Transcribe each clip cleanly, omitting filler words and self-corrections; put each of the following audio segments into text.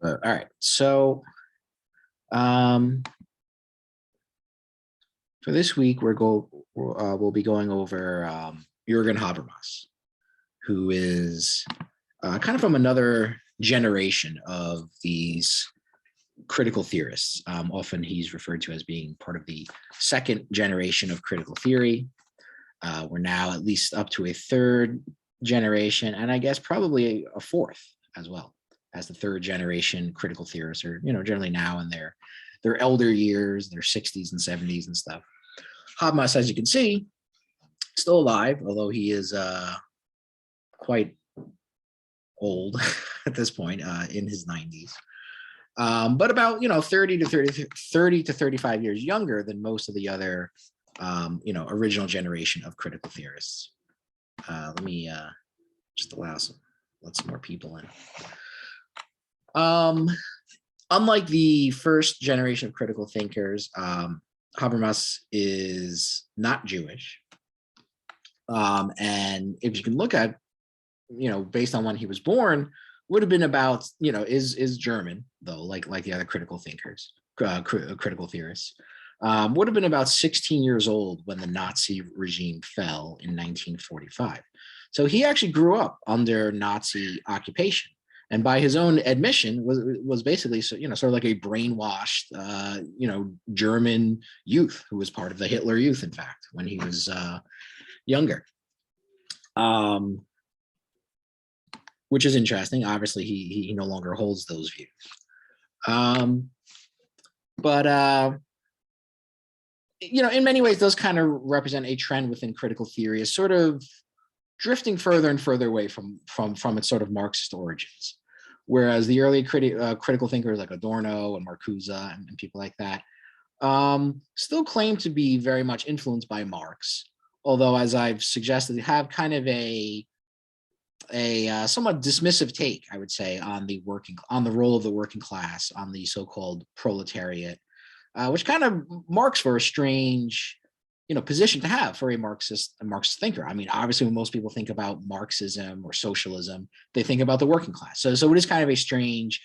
All right. So um, for this week, we'll be going over Jürgen Habermas, who is kind of from another generation of these critical theorists. Often he's referred to as being part of the second generation of critical theory. We're now at least up to a third generation, and I guess probably a fourth as well, as the third generation critical theorists are, generally now in their elder years, their 60s and 70s and stuff. Habermas, as you can see, still alive, although he is quite old at this point, in his 90s. But about 30 to 35 years younger than most of the other original generation of critical theorists. Let me just let some more people in. Unlike the first generation of critical thinkers, Habermas is not Jewish. And if you can look at, based on when he was born, would have been about, is German, though, like the other critical thinkers, critical theorists. Would have been about 16 years old when the Nazi regime fell in 1945. So he actually grew up under Nazi occupation, and by his own admission, was basically sort of like a brainwashed, German youth who was part of the Hitler Youth, in fact, when he was younger. Which is interesting. Obviously, he no longer holds those views. But in many ways, those kind of represent a trend within critical theory, is sort of drifting further and further away from its sort of Marxist origins. Whereas the early critical thinkers like Adorno and Marcuse and people like that still claim to be very much influenced by Marx, although, as I've suggested, have kind of a somewhat dismissive take, I would say, on the role of the working class, on the so-called proletariat, which kind of marks for a strange, position to have for a Marxist thinker. I mean, obviously, when most people think about Marxism or socialism, they think about the working class. So it is kind of a strange,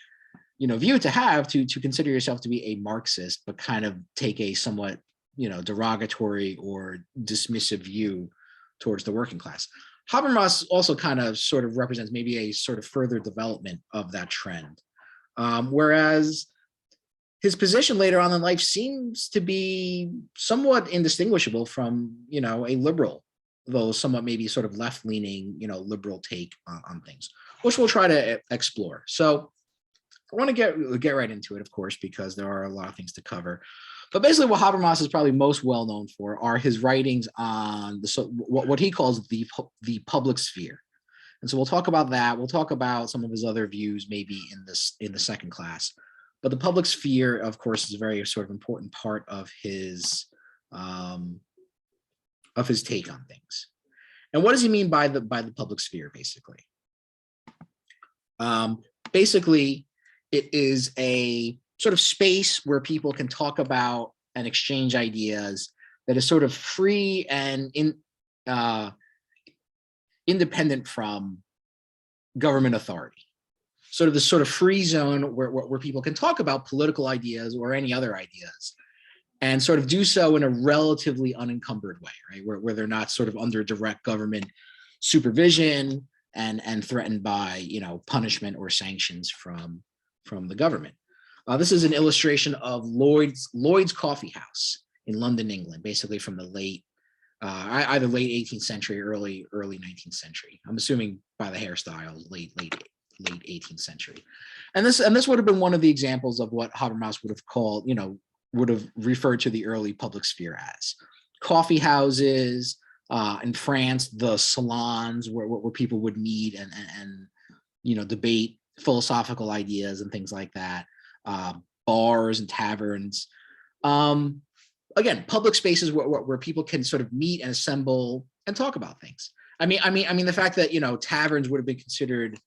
view to have, to consider yourself to be a Marxist, but kind of take a somewhat, derogatory or dismissive view towards the working class. Habermas also kind of sort of represents maybe a sort of further development of that trend. Whereas his position later on in life seems to be somewhat indistinguishable from, a liberal, though somewhat maybe sort of left-leaning, liberal take on things, which we'll try to explore. So I want to get right into it, of course, because there are a lot of things to cover. But basically, what Habermas is probably most well known for are his writings on what he calls the public sphere. And so we'll talk about that. We'll talk about some of his other views maybe in the second class. But the public sphere, of course, is a very sort of important part of his take on things. And what does he mean by the public sphere, basically? Basically, it is a sort of space where people can talk about and exchange ideas that is sort of free and independent from government authority. Sort of the sort of free zone where people can talk about political ideas or any other ideas, and sort of do so in a relatively unencumbered way, right? Where they're not sort of under direct government supervision and threatened by, punishment or sanctions from the government. This is an illustration of Lloyd's Coffee House in London, England, basically from the either late 18th century, early 19th century. I'm assuming by the hairstyle, late 18th century. And this would have been one of the examples of what Habermas would have called, would have referred to the early public sphere as. Coffee houses, in France, the salons where people would meet and debate philosophical ideas and things like that. Bars and taverns. Again, public spaces where people can sort of meet and assemble and talk about things. I mean, the fact that taverns would have been considered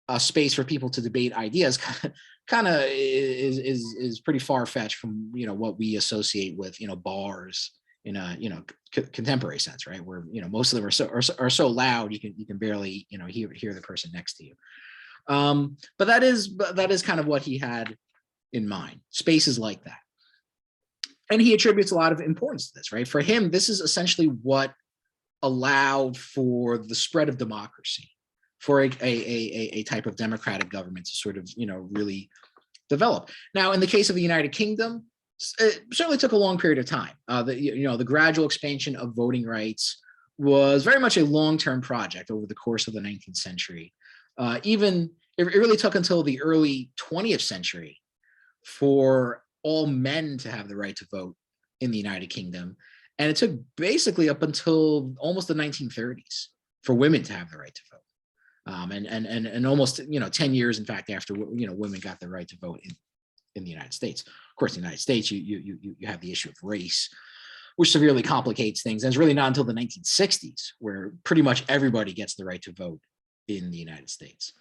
a space for people to debate ideas kind of is pretty far-fetched from what we associate with bars in a contemporary sense, right? Where most of them are so loud you can barely hear the person next to you. But that is kind of what he had in mind, spaces like that. And he attributes a lot of importance to this, right? For him, this is essentially what allowed for the spread of democracy, for a type of democratic government to sort of, really develop. Now, in the case of the United Kingdom, it certainly took a long period of time. The gradual expansion of voting rights was very much a long-term project over the course of the 19th century. It really took until the early 20th century for all men to have the right to vote in the United Kingdom. And it took basically up until almost the 1930s for women to have the right to vote. And almost, 10 years, in fact, after, women got the right to vote in the United States. Of course, in the United States, you have the issue of race, which severely complicates things. And it's really not until the 1960s where pretty much everybody gets the right to vote in the United States.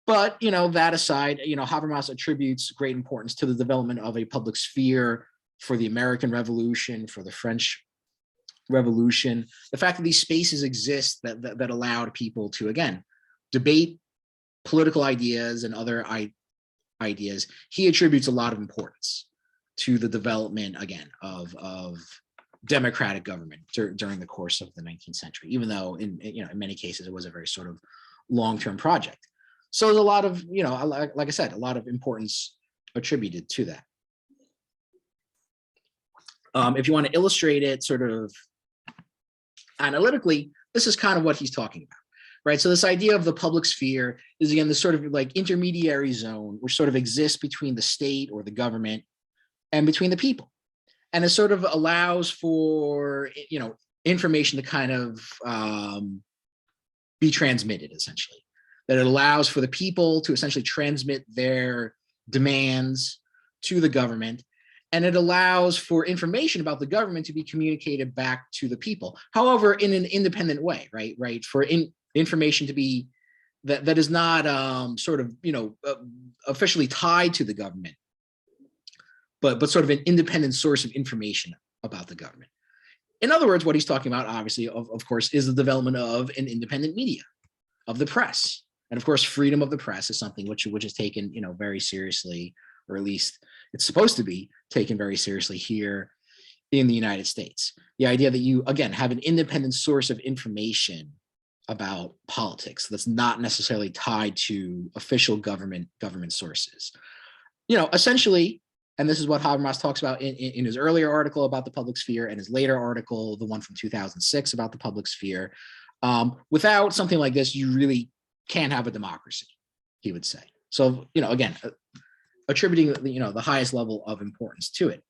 But, that aside, Habermas attributes great importance to the development of a public sphere for the American Revolution, for the French Revolution. The fact that these spaces exist that allowed people to, again, debate political ideas and other ideas, he attributes a lot of importance to the development, again, of democratic government during the course of the 19th century, even though in many cases it was a very sort of long-term project. So there's a lot of, like I said, a lot of importance attributed to that. If you want to illustrate it sort of analytically, this is kind of what he's talking about, right? So this idea of the public sphere is, again, this sort of like intermediary zone which sort of exists between the state or the government and between the people. And it sort of allows for, information to kind of be transmitted, essentially. That it allows for the people to essentially transmit their demands to the government, and it allows for information about the government to be communicated back to the people. However, in an independent way, right? For information to be that is not sort of officially tied to the government, but sort of an independent source of information about the government. In other words, what he's talking about, obviously, of course, is the development of an independent media, of the press. And of course, freedom of the press is something which is taken, very seriously, or at least it's supposed to be taken very seriously here in the United States. The idea that you, again, have an independent source of information about politics that's not necessarily tied to official government sources. Essentially, and this is what Habermas talks about in his earlier article about the public sphere and his later article, the one from 2006 about the public sphere. Without something like this, you really can't have a democracy, he would say. So, again, attributing, the highest level of importance to it.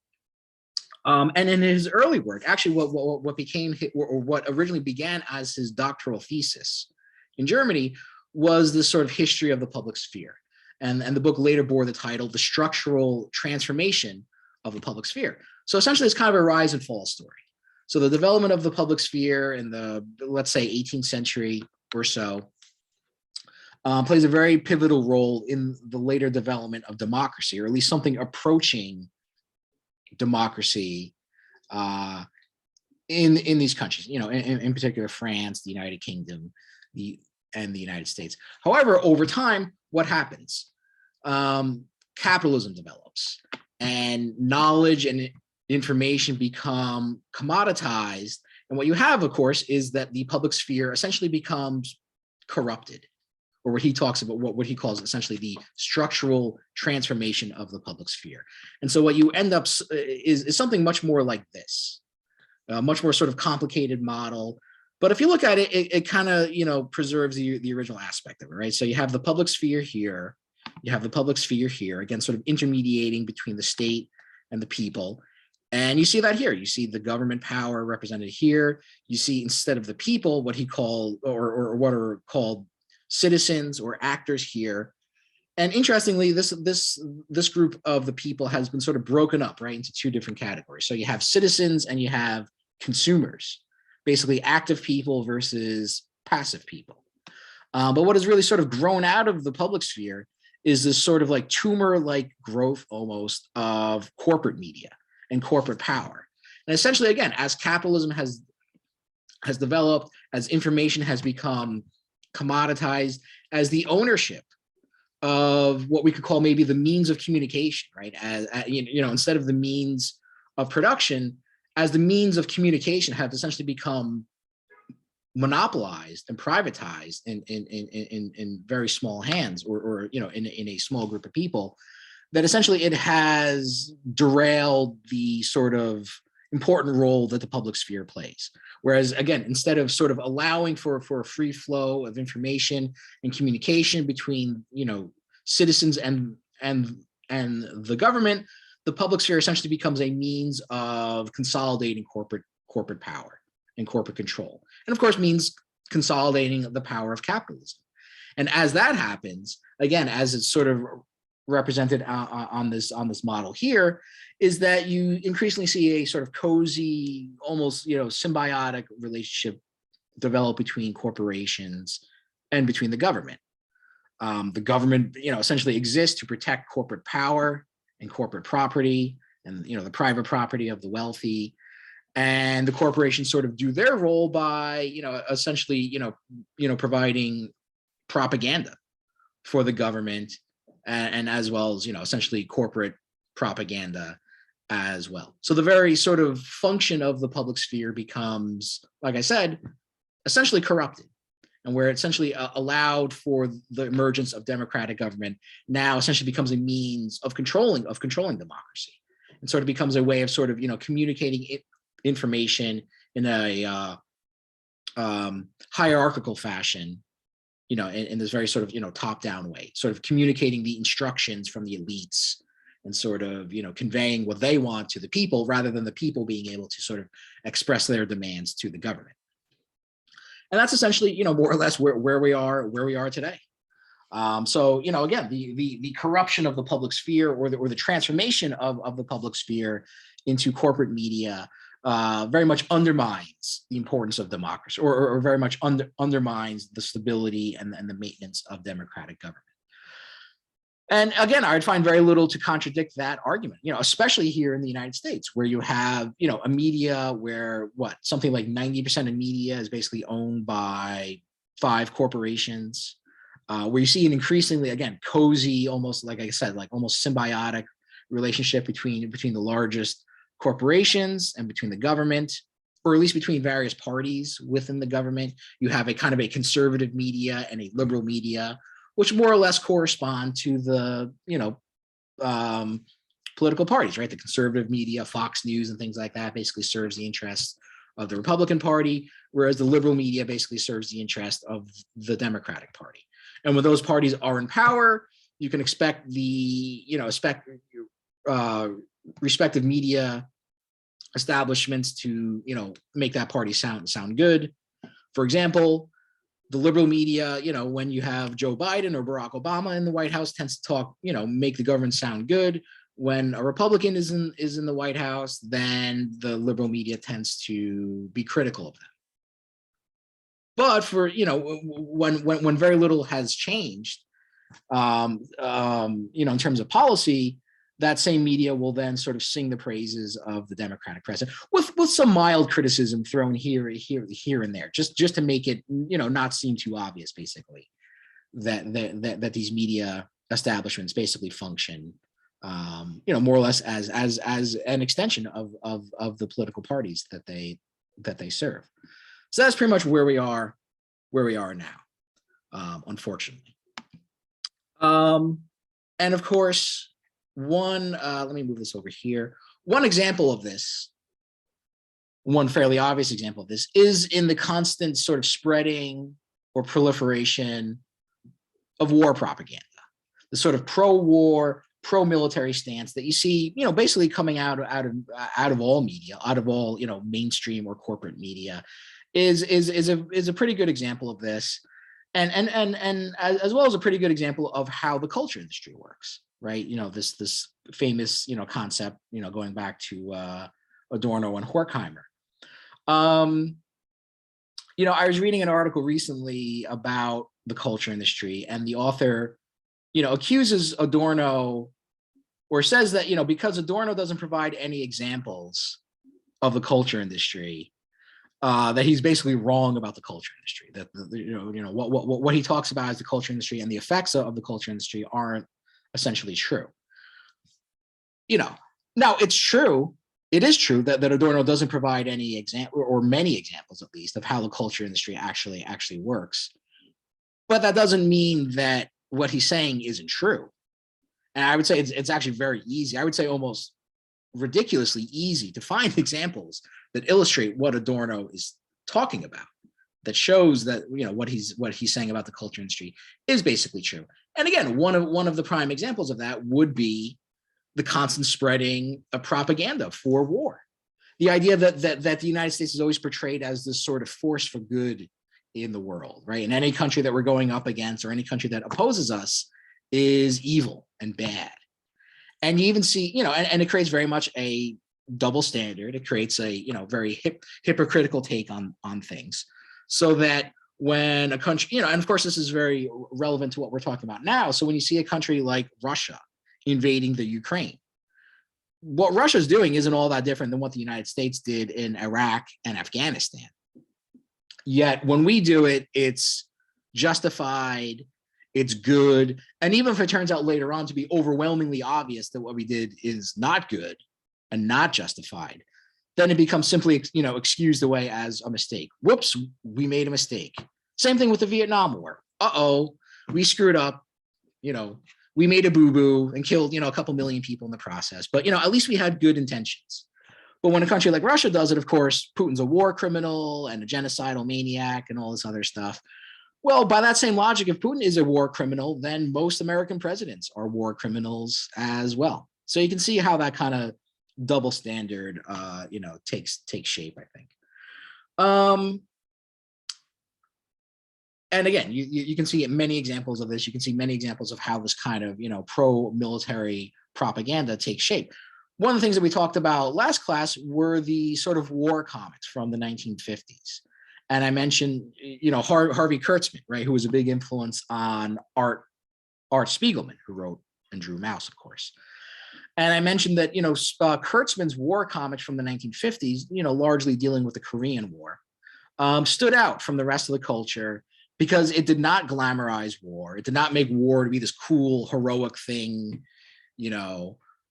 And in his early work, actually what became, or what originally began as his doctoral thesis in Germany was this sort of history of the public sphere. And the book later bore the title, The Structural Transformation of the Public Sphere. So essentially it's kind of a rise and fall story. So the development of the public sphere in the, let's say, 18th century or so, plays a very pivotal role in the later development of democracy, or at least something approaching democracy in these countries, in particular France, the United Kingdom, and the United States. However, over time, what happens? Capitalism develops, and knowledge and information become commoditized. And what you have, of course, is that the public sphere essentially becomes corrupted, or what he talks about, what he calls essentially the structural transformation of the public sphere. And so what you end up is something much more like this, a much more sort of complicated model. But if you look at it, it kind of, preserves the original aspect of it, right? So you have the public sphere here, you have the public sphere here, again, sort of intermediating between the state and the people. And you see that here. You see the government power represented here. You see, instead of the people, what he called, or what are called citizens or actors here. And interestingly, this group of the people has been sort of broken up, right, into two different categories. So you have citizens and you have consumers, basically active people versus passive people. But what has really sort of grown out of the public sphere is this sort of like tumor-like growth almost of corporate media and corporate power. And essentially, again, as capitalism has developed, as information has become commoditized as the ownership of what we could call maybe the means of communication, right? As instead of the means of production, as the means of communication have essentially become monopolized and privatized in very small hands, or in a small group of people, that essentially it has derailed the sort of important role that the public sphere plays. Whereas, again, instead of sort of allowing for a free flow of information and communication between citizens and the government, the public sphere essentially becomes a means of consolidating corporate power and corporate control, and of course means consolidating the power of capitalism. And as that happens, again, as it's sort of represented on this model here, is that you increasingly see a sort of cozy, almost symbiotic relationship develop between corporations and between the government. The government, essentially exists to protect corporate power and corporate property, and the private property of the wealthy. And the corporations sort of do their role by, essentially, providing propaganda for the government, and as well as, essentially corporate propaganda as well. So the very sort of function of the public sphere becomes, like I said, essentially corrupted, and where it essentially allowed for the emergence of democratic government now essentially becomes a means of controlling democracy, and sort of becomes a way of sort of, communicating information in a hierarchical fashion, in this very sort of, top-down way, sort of communicating the instructions from the elites and sort of, conveying what they want to the people, rather than the people being able to sort of express their demands to the government. And that's essentially, more or less where we are today. So, again, the corruption of the public sphere, or the transformation of the public sphere into corporate media, very much undermines the importance of democracy, or very much undermines the stability and the maintenance of democratic government. And again, I would find very little to contradict that argument, especially here in the United States, where you have, a media where something like 90% of media is basically owned by 5 corporations, where you see an increasingly, again, cozy, almost, like I said, like almost symbiotic relationship between the largest corporations and between the government, or at least between various parties within the government. You have a kind of a conservative media and a liberal media, which more or less correspond to the, political parties, right? The conservative media, Fox News and things like that, basically serves the interests of the Republican Party, whereas the liberal media basically serves the interest of the Democratic Party. And when those parties are in power, you can expect the, respective media establishments to, make that party sound good. For example, the liberal media, when you have Joe Biden or Barack Obama in the White House, tends to talk, make the government sound good. When a Republican is in the White House, then the liberal media tends to be critical of them. But for, when very little has changed, in terms of policy, that same media will then sort of sing the praises of the Democratic president, with some mild criticism thrown here and there, just to make it, not seem too obvious, basically, that these media establishments basically function, more or less as an extension of the political parties that they serve. So that's pretty much where we are now, unfortunately. And of course, let me move this over here. One example of this, one fairly obvious example of this, is in the constant sort of spreading or proliferation of war propaganda, the sort of pro-war, pro-military stance that you see, basically coming out of all media, out of all, mainstream or corporate media, is a pretty good example of this, and as well as a pretty good example of how the culture industry works. Right, this famous concept, going back to Adorno and Horkheimer. I was reading an article recently about the culture industry, and the author, accuses Adorno, or says that because Adorno doesn't provide any examples of the culture industry, that he's basically wrong about the culture industry. That what he talks about as the culture industry and the effects of the culture industry aren't essentially true. Now it's true. It is true that Adorno doesn't provide any example or many examples, at least, of how the culture industry actually works. But that doesn't mean that what he's saying isn't true. And I would say it's actually very easy. I would say almost ridiculously easy to find examples that illustrate what Adorno is talking about, that shows that what he's saying about the culture industry is basically true. And again, one of the prime examples of that would be the constant spreading of propaganda for war. The idea that the United States is always portrayed as this sort of force for good in the world, right? And any country that we're going up against or any country that opposes us is evil and bad. And you even see, and it creates very much a double standard. It creates a, very hypocritical take on things, so that when a country, and of course this is very relevant to what we're talking about now. So when you see a country like Russia invading the Ukraine, what Russia's doing isn't all that different than what the United States did in Iraq and Afghanistan. Yet when we do it, it's justified, it's good. And even if it turns out later on to be overwhelmingly obvious that what we did is not good and not justified, then it becomes simply, excused away as a mistake. Whoops, we made a mistake. Same thing with the Vietnam War. We screwed up, we made a boo-boo and killed, a couple million people in the process. But, at least we had good intentions. But when a country like Russia does it, of course, Putin's a war criminal and a genocidal maniac and all this other stuff. Well, by that same logic, if Putin is a war criminal, then most American presidents are war criminals as well. So you can see how that kind of double standard, takes shape, I think. And again, you can see many examples of this. You can see many examples of how this kind of, pro-military propaganda takes shape. One of the things that we talked about last class were the sort of war comics from the 1950s. And I mentioned, Harvey Kurtzman, right, who was a big influence on Art Spiegelman, who wrote and drew Mouse, of course. And I mentioned that, Kurtzman's war comics from the 1950s, largely dealing with the Korean War, stood out from the rest of the culture because it did not glamorize war. It did not make war to be this cool, heroic thing,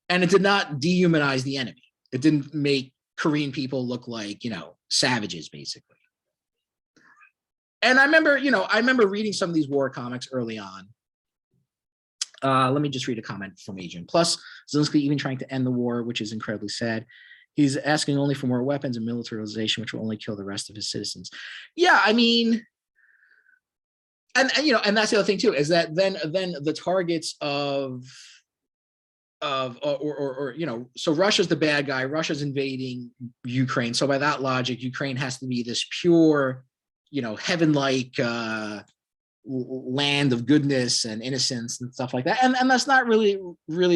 and it did not dehumanize the enemy. It didn't make Korean people look like, savages, basically. And I remember reading some of these war comics early on. Let me just read a comment from Adrian. Plus, Zelensky even trying to end the war, which is incredibly sad. He's asking only for more weapons and militarization, which will only kill the rest of his citizens. Yeah, and that's the other thing too, is that then the targets of so Russia's the bad guy. Russia's invading Ukraine. So by that logic, Ukraine has to be this pure, heaven-like land of goodness and innocence and stuff like that. And that's not really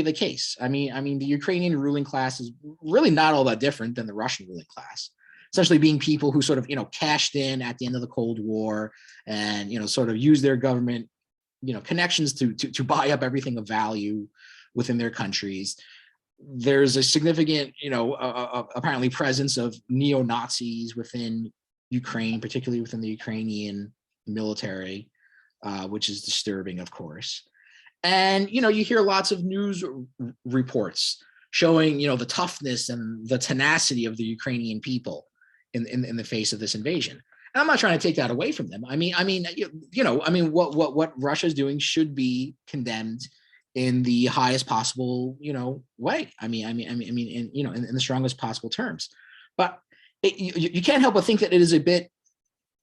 the case. I mean, the Ukrainian ruling class is really not all that different than the Russian ruling class, essentially being people who sort of, cashed in at the end of the Cold War and, sort of use their government, connections to buy up everything of value within their countries. There's a significant, apparently presence of neo-Nazis within Ukraine, particularly within the Ukrainian military, which is disturbing, of course. And, you hear lots of news reports showing, the toughness and the tenacity of the Ukrainian people in the face of this invasion. And I'm not trying to take that away from them. What Russia's doing should be condemned in the highest possible, way. In the strongest possible terms. But you can't help but think that it is a bit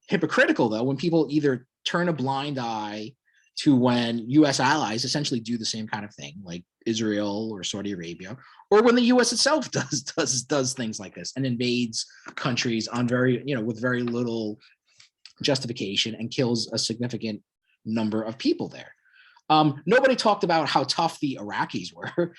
hypocritical, though, when people either turn a blind eye to when U.S. allies essentially do the same kind of thing, like Israel or Saudi Arabia, or when the U.S. itself does things like this and invades countries on with very little justification and kills a significant number of people there. Nobody talked about how tough the Iraqis were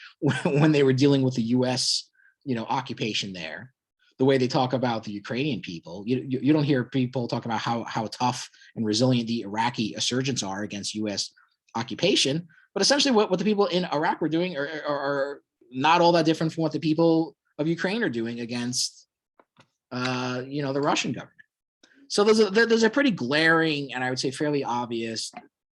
when they were dealing with the U.S. occupation there. The way they talk about the Ukrainian people, you don't hear people talk about how tough and resilient the Iraqi insurgents are against U.S. occupation. But essentially, what the people in Iraq were doing are not all that different from what the people of Ukraine are doing against, the Russian government. So there's a pretty glaring and I would say fairly obvious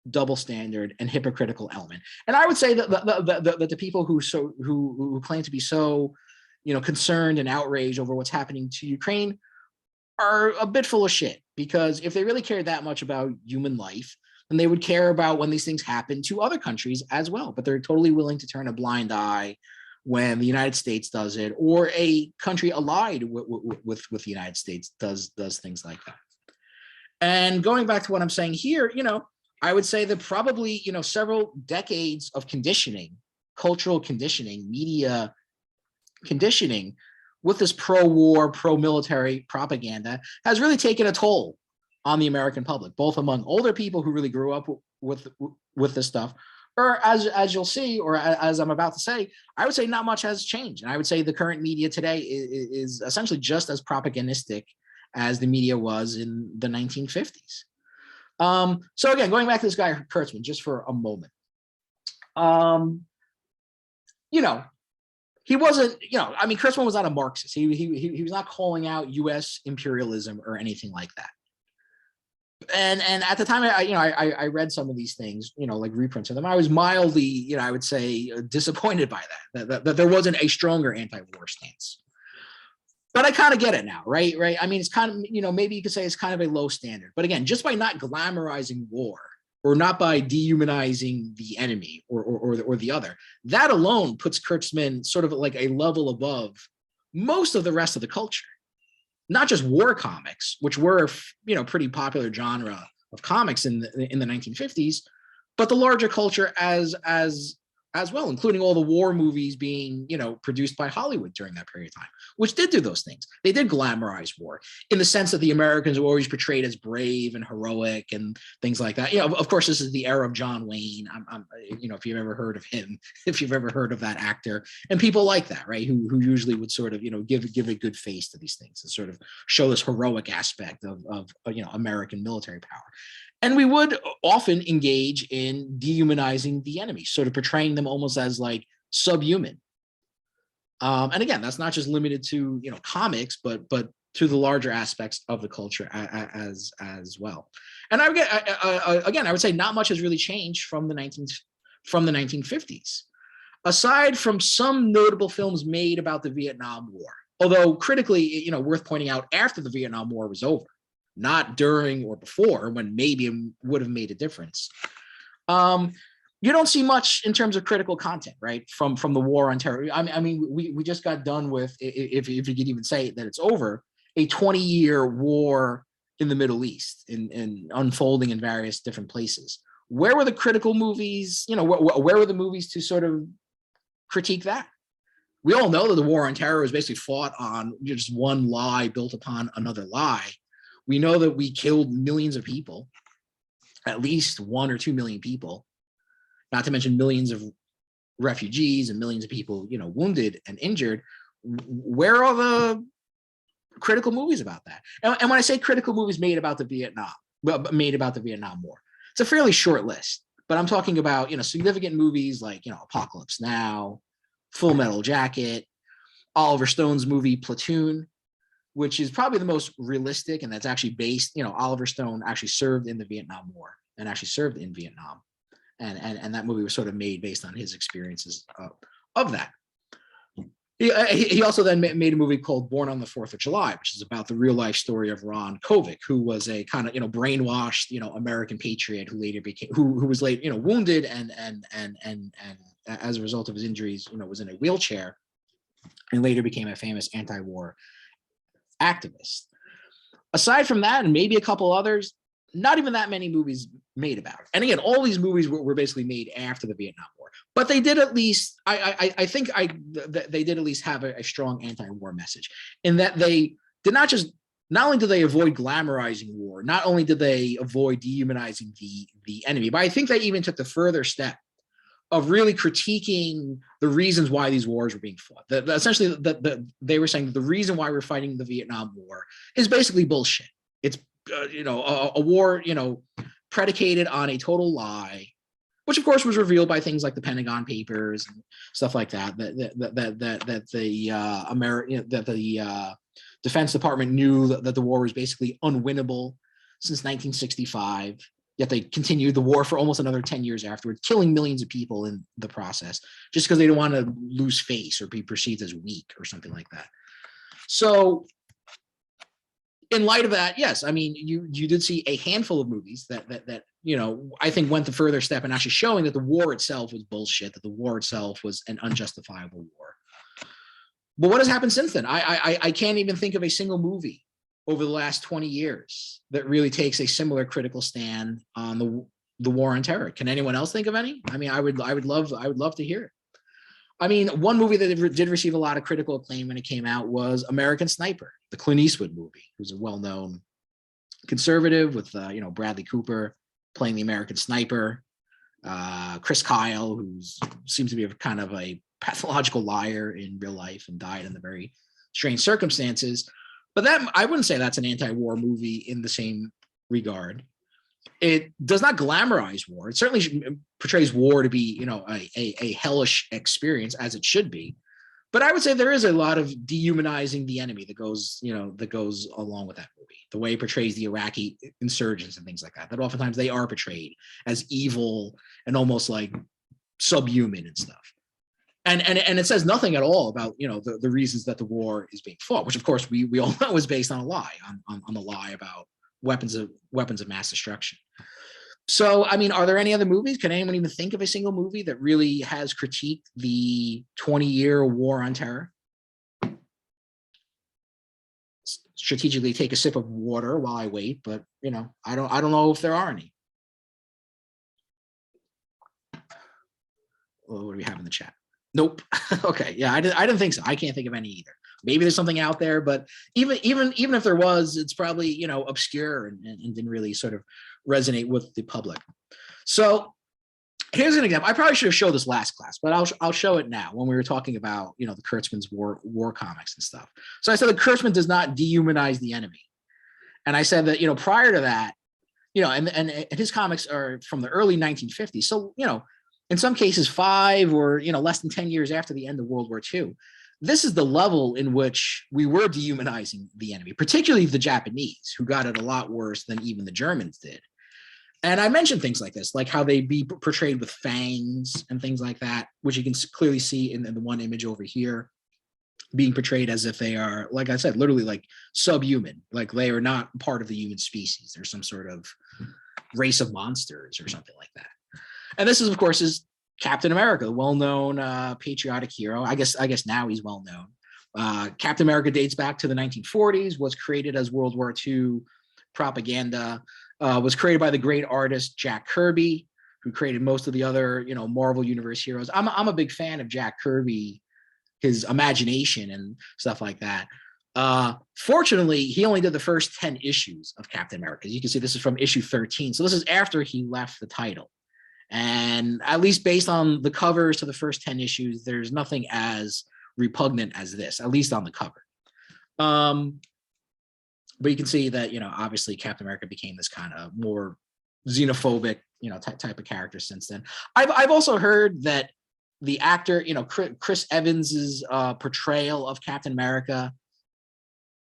double standard and hypocritical element. And I would say that the people who claim to be so, concerned and outraged over what's happening to Ukraine are a bit full of shit, because if they really cared that much about human life, then they would care about when these things happen to other countries as well. But they're totally willing to turn a blind eye when the United States does it, or a country allied with the United States does things like that. And going back to what I'm saying here, I would say that probably, several decades of conditioning, cultural conditioning, media conditioning with this pro-war, pro-military propaganda has really taken a toll on the American public, both among older people who really grew up with this stuff, or as you'll see, or as I'm about to say, I would say not much has changed. And I would say the current media today is essentially just as propagandistic as the media was in the 1950s. So again, going back to this guy Kurtzman just for a moment, he wasn't, Kurtzman was not a Marxist. He was not calling out U.S. imperialism or anything like that. And at the time, I read some of these things, like reprints of them. I was mildly, I would say, disappointed by that there wasn't a stronger anti-war stance. But I kind of get it now, right? I mean, it's kind of, maybe you could say it's kind of a low standard. But again, just by not glamorizing war, or not by dehumanizing the enemy or the other, that alone puts Kurtzman sort of like a level above most of the rest of the culture. Not just war comics, which were, pretty popular genre of comics in the 1950s, but the larger culture as well, including all the war movies being, produced by Hollywood during that period of time, which did do those things. They did glamorize war in the sense that the Americans were always portrayed as brave and heroic and things like that. Of course, this is the era of John Wayne. If you've ever heard of him, if you've ever heard of that actor, and people like that, right, who usually would sort of, give a good face to these things and sort of show this heroic aspect of American military power. And we would often engage in dehumanizing the enemy, sort of portraying them almost as like subhuman. And again, that's not just limited to comics, but to the larger aspects of the culture as well. And I would say not much has really changed from the 1950s, aside from some notable films made about the Vietnam War. Although critically, worth pointing out, after the Vietnam War was over, not during or before, when maybe it would have made a difference. You don't see much in terms of critical content, right, from the war on terror. I mean, we just got done with, if you could even say that it's over, a 20-year war in the Middle East, in unfolding in various different places. Where were the critical movies? Where were the movies to sort of critique that? We all know that the war on terror was basically fought on just one lie built upon another lie. We know that we killed millions of people, at least 1 or 2 million people, not to mention millions of refugees and millions of people, wounded and injured. Where are the critical movies about that? And when I say critical movies made about the Vietnam War, it's a fairly short list. But I'm talking about, significant movies like, Apocalypse Now, Full Metal Jacket, Oliver Stone's movie Platoon, which is probably the most realistic, and that's actually based, Oliver Stone actually served in the Vietnam War and actually served in Vietnam. And that movie was sort of made based on his experiences of that. He also then made a movie called Born on the 4th of July, which is about the real life story of Ron Kovic, who was a kind of, brainwashed, American patriot who later became, who was later, wounded and as a result of his injuries, was in a wheelchair and later became a famous anti-war activist. Aside from that, and maybe a couple others, not even that many movies made about it. And again, all these movies were basically made after the Vietnam War, but they did at least, I think they did at least have a strong anti-war message, in that they did not only did they avoid glamorizing war, not only did they avoid dehumanizing the enemy, but I think they even took the further step of really critiquing the reasons why these wars were being fought. Essentially, they were saying that the reason why we're fighting the Vietnam War is basically bullshit. It's a war, predicated on a total lie, which of course was revealed by things like the Pentagon Papers and stuff like that. That the Defense Department knew that the war was basically unwinnable since 1965, yet they continued the war for almost another 10 years afterwards, killing millions of people in the process, just because they didn't want to lose face or be perceived as weak or something like that. So in light of that, yes, I mean, you did see a handful of movies that I think went the further step in actually showing that the war itself was bullshit, that the war itself was an unjustifiable war. But what has happened since then? I can't even think of a single movie over the last 20 years that really takes a similar critical stand on the war on terror. Can anyone else think of any? I mean, I would love to hear it. I mean, one movie that did receive a lot of critical acclaim when it came out was American Sniper, the Clint Eastwood movie, who's a well-known conservative with Bradley Cooper playing the American sniper, Chris Kyle, who seems to be kind of a pathological liar in real life and died in the very strange circumstances. But that, I wouldn't say that's an anti-war movie in the same regard. It does not glamorize war. It certainly portrays war to be, a hellish experience, as it should be. But I would say there is a lot of dehumanizing the enemy that goes along with that movie. The way it portrays the Iraqi insurgents and things like that. That oftentimes they are portrayed as evil and almost like subhuman and stuff. And it says nothing at all about the reasons that the war is being fought, which of course we all know is based on a lie, on the lie about weapons of mass destruction. So, I mean, are there any other movies? Can anyone even think of a single movie that really has critiqued the 20-year war on terror? Strategically take a sip of water while I wait, but I don't know if there are any. What do we have in the chat? Nope. Okay, yeah, I didn't think so. I can't think of any either. Maybe there's something out there, but even if there was, it's probably obscure and didn't really sort of resonate with the public. So here's an example. I probably should have showed this last class, but I'll show it now when we were talking about the Kurtzman's war comics and stuff. So I said that Kurtzman does not dehumanize the enemy, and I said that prior to that, and his comics are from the early 1950s. So in some cases 5 or less than 10 years after the end of World War II. This is the level in which we were dehumanizing the enemy, particularly the Japanese, who got it a lot worse than even the Germans did. And I mentioned things like this, like how they be portrayed with fangs and things like that, which you can clearly see in the one image over here, being portrayed as if they are, like I said, literally like subhuman, like they are not part of the human species. They're some sort of race of monsters or something like that. And this is, of course, Captain America, the well-known patriotic hero. I guess now he's well-known. Captain America dates back to the 1940s, was created as World War II propaganda, was created by the great artist Jack Kirby, who created most of the other, Marvel Universe heroes. I'm a big fan of Jack Kirby, his imagination and stuff like that. Fortunately, he only did the first 10 issues of Captain America. As you can see, this is from issue 13. So this is after he left the title. And at least based on the covers to the first 10 issues, there's nothing as repugnant as this, at least on the cover. But you can see that, obviously Captain America became this kind of more xenophobic, type of character since then. I've also heard that the actor, Chris Evans's portrayal of Captain America,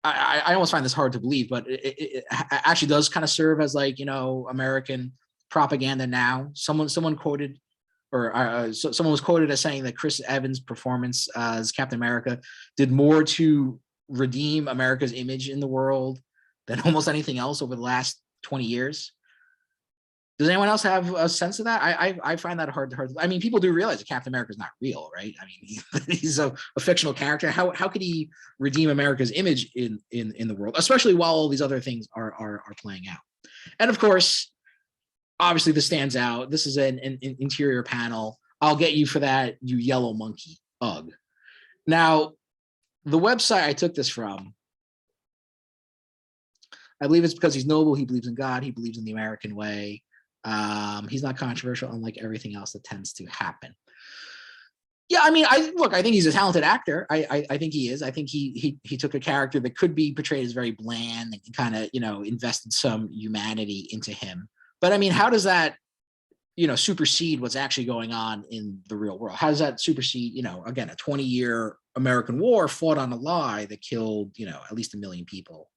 I almost find this hard to believe, but it actually does kind of serve as like, American propaganda now. Someone quoted, or someone was quoted as saying that Chris Evans' performance as Captain America did more to redeem America's image in the world than almost anything else over the last 20 years. Does anyone else have a sense of that? I find that hard. I mean, people do realize that Captain America is not real, right? I mean, he's a fictional character. How could he redeem America's image in the world, especially while all these other things are playing out? And of course, obviously this stands out. This is an interior panel. I'll get you for that, you yellow monkey. Ugh. Now, the website I took this from, I believe it's because he's noble. He believes in God. He believes in the American way. He's not controversial, unlike everything else that tends to happen. Yeah, I mean, I think he's a talented actor. I think he is. I think he took a character that could be portrayed as very bland and kind of, invested some humanity into him. But I mean, how does that, supersede what's actually going on in the real world? How does that supersede, again, a 20-year American war fought on a lie that killed, at least 1 million people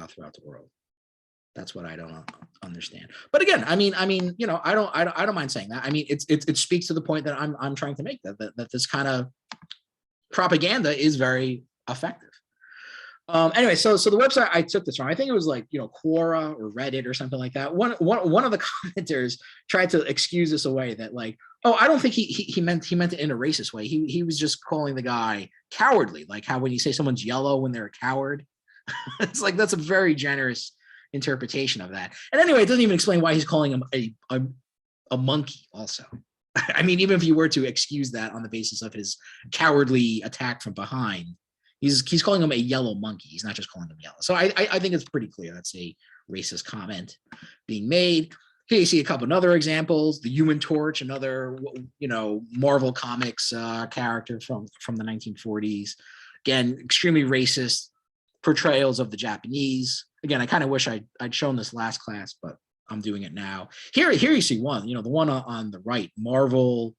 throughout the world? That's what I don't understand. But again, I don't mind saying that. It speaks to the point that I'm trying to make, that this kind of propaganda is very effective. Anyway, so the website I took this from, I think it was like, Quora or Reddit or something like that. One of the commenters tried to excuse this away, that like, oh, I don't think he meant it in a racist way. He was just calling the guy cowardly, like how when you say someone's yellow when they're a coward. It's like, that's a very generous interpretation of that. And anyway, it doesn't even explain why he's calling him a monkey also. Even if you were to excuse that on the basis of his cowardly attack from behind, he's calling him a yellow monkey. He's not just calling him yellow. So I think it's pretty clear that's a racist comment being made. Here you see a couple of other examples. The Human Torch, another Marvel Comics character from the 1940s. Again, extremely racist portrayals of the Japanese. Again, I kind of wish I'd shown this last class, but I'm doing it now. Here you see one, the one on the right, Marvel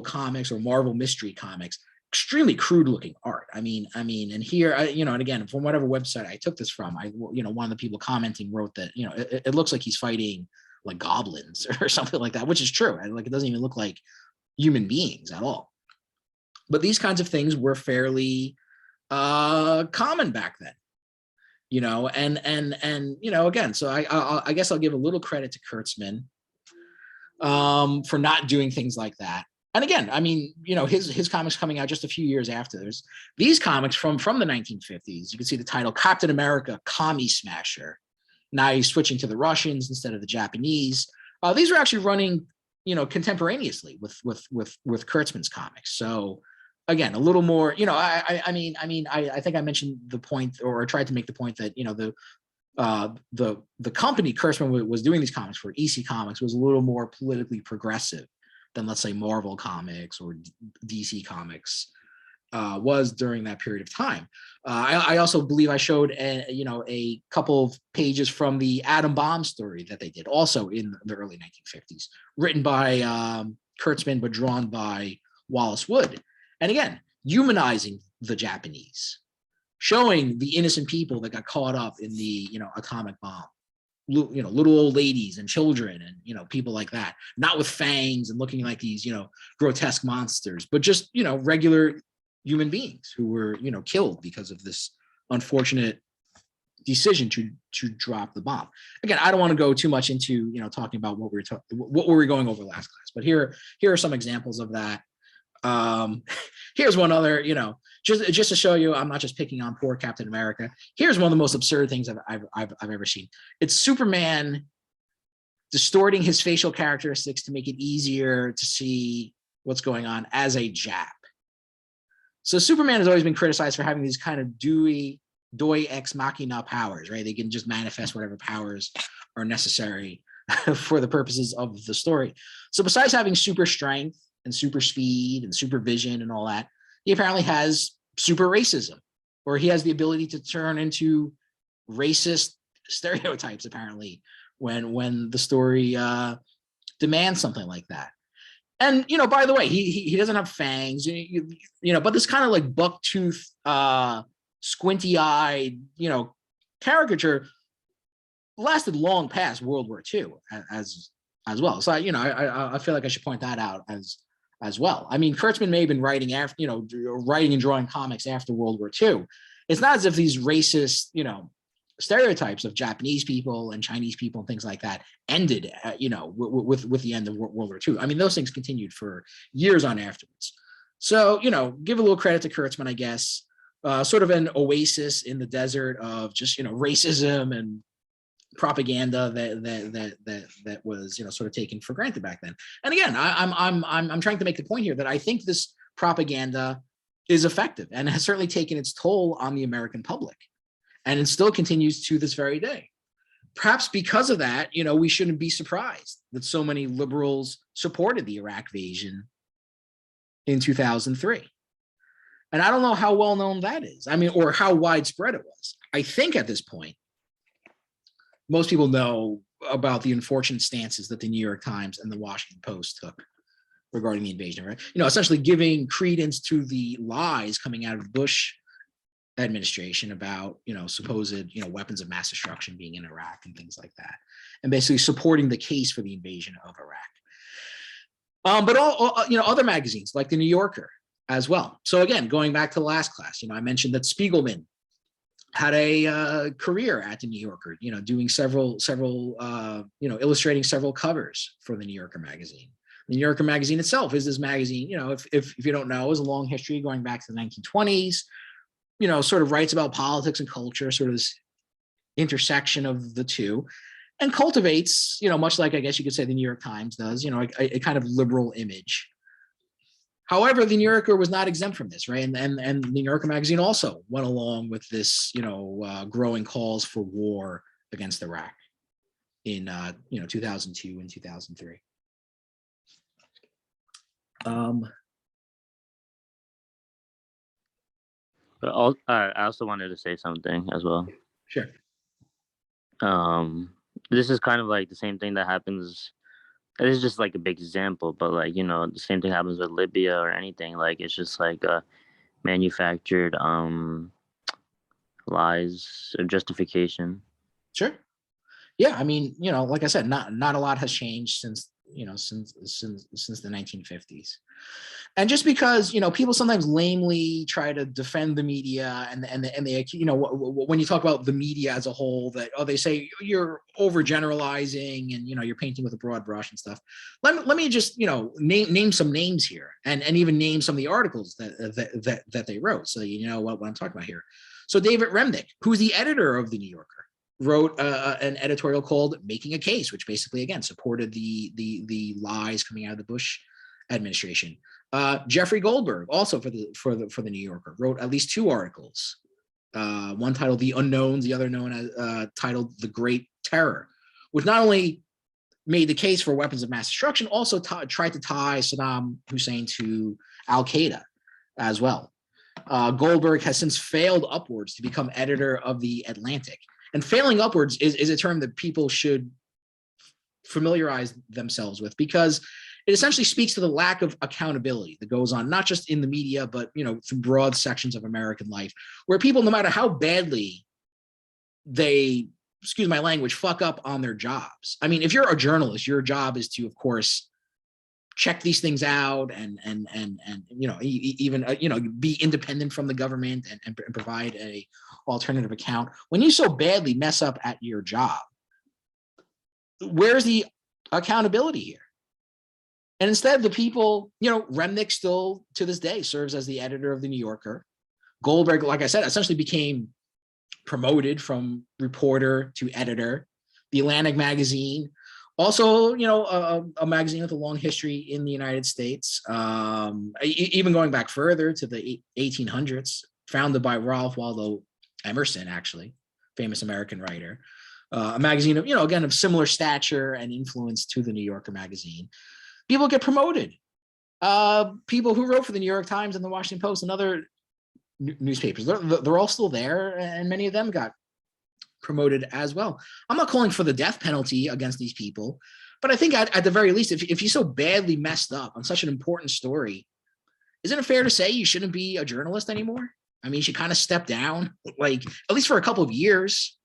Comics or Marvel Mystery Comics. Extremely crude looking art. And here, and again, from whatever website I took this from, one of the people commenting wrote that, it looks like he's fighting like goblins or something like that, which is true. Like, it doesn't even look like human beings at all. But these kinds of things were fairly common back then, and again, so I guess I'll give a little credit to Kurtzman for not doing things like that. And again, his comics coming out just a few years after. There's these comics from the 1950s. You can see the title Captain America, Commie Smasher. Now he's switching to the Russians instead of the Japanese. These are actually running, contemporaneously with Kurtzman's comics. So again, a little more, I think I mentioned the point, or tried to make the point that, the company Kurtzman was doing these comics for, EC Comics, was a little more politically progressive than, let's say, Marvel Comics or DC Comics was during that period of time. I also believe I showed a couple of pages from the atom bomb story that they did, also in the early 1950s, written by Kurtzman but drawn by Wallace Wood. And again, humanizing the Japanese, showing the innocent people that got caught up in the atomic bomb. Little old ladies and children and people like that, not with fangs and looking like these grotesque monsters, but just regular human beings who were killed because of this unfortunate decision to drop the bomb. Again, I don't want to go too much into talking about what we were going over last class, but here are some examples of that. Here's one other, just to show you I'm not just picking on poor Captain America. Here's one of the most absurd things I've ever seen. It's Superman distorting his facial characteristics to make it easier to see what's going on as a Jap. So Superman has always been criticized for having these kind of Deus ex machina powers, right? They can just manifest whatever powers are necessary for the purposes of the story. So besides having super strength and super speed and super vision and all that, he apparently has super racism, or he has the ability to turn into racist stereotypes, apparently, when the story demands something like that. And by the way, he doesn't have fangs, but this kind of like buck-tooth, squinty-eyed, caricature lasted long past World War II as well. So I feel like I should point that out as well. Kurtzman may have been writing after, writing and drawing comics after World War II. It's not as if these racist, stereotypes of Japanese people and Chinese people and things like that ended, with the end of World War II. Those things continued for years on afterwards. So, give a little credit to Kurtzman, I guess. Sort of an oasis in the desert of just, racism and propaganda that was sort of taken for granted back then. And again, I'm trying to make the point here that I think this propaganda is effective and has certainly taken its toll on the American public, and it still continues to this very day. Perhaps because of that, we shouldn't be surprised that so many liberals supported the Iraq invasion in 2003. And I don't know how well known that is. Or how widespread it was. I think at this point, most people know about the unfortunate stances that the New York Times and the Washington Post took regarding the invasion, right? Essentially giving credence to the lies coming out of the Bush administration about, supposed, weapons of mass destruction being in Iraq and things like that, and basically supporting the case for the invasion of Iraq. But all other magazines like the New Yorker as well. So again, going back to the last class, I mentioned that Spiegelman had a career at the New Yorker, doing several, illustrating several covers for the New Yorker magazine. The New Yorker magazine itself is this magazine, if you don't know, is a long history going back to the 1920s, sort of writes about politics and culture, sort of this intersection of the two, and cultivates, much like I guess you could say the New York Times does, a kind of liberal image. However, the New Yorker was not exempt from this, right? And the New Yorker magazine also went along with this, growing calls for war against Iraq in 2002 and 2003. But I also wanted to say something as well. Sure. This is kind of like the same thing that happens. This is just like a big example, but like, the same thing happens with Libya or anything. Like, it's just like manufactured lies or justification. Sure. Yeah, I mean, like I said, not a lot has changed since since the 1950s. And just because, people sometimes lamely try to defend the media and they, when you talk about the media as a whole, that, they say you're overgeneralizing and, you're painting with a broad brush and stuff. Let me just, name some names here and even name some of the articles that they wrote. So, what I'm talking about here. So David Remnick, who's the editor of the New Yorker, wrote an editorial called "Making a Case," which basically, again, supported the lies coming out of the Bush administration. Jeffrey Goldberg, also for the New Yorker, wrote at least 2 articles. One titled "The Unknowns," the other known as titled "The Great Terror," which not only made the case for weapons of mass destruction, also tried to tie Saddam Hussein to Al Qaeda as well. Goldberg has since failed upwards to become editor of the Atlantic. And failing upwards is a term that people should familiarize themselves with, because it essentially speaks to the lack of accountability that goes on, not just in the media, but, through broad sections of American life, where people, no matter how badly they, excuse my language, fuck up on their jobs. I mean, if you're a journalist, your job is to, of course, check these things out and even be independent from the government and provide a alternative account. When you so badly mess up at your job, where's the accountability here? And instead, the people, Remnick still to this day serves as the editor of the New Yorker. Goldberg, like I said, essentially became promoted from reporter to editor. The Atlantic magazine, also, a magazine with a long history in the United States, even going back further to the 1800s, founded by Ralph Waldo Emerson, actually, famous American writer. A magazine of, again, of similar stature and influence to the New Yorker magazine. People get promoted. People who wrote for the New York Times and the Washington Post and other newspapers, they're all still there, and many of them got promoted as well. I'm not calling for the death penalty against these people, but I think at the very least, if you so badly messed up on such an important story, isn't it fair to say you shouldn't be a journalist anymore? I mean, you should kind of step down, like at least for a couple of years,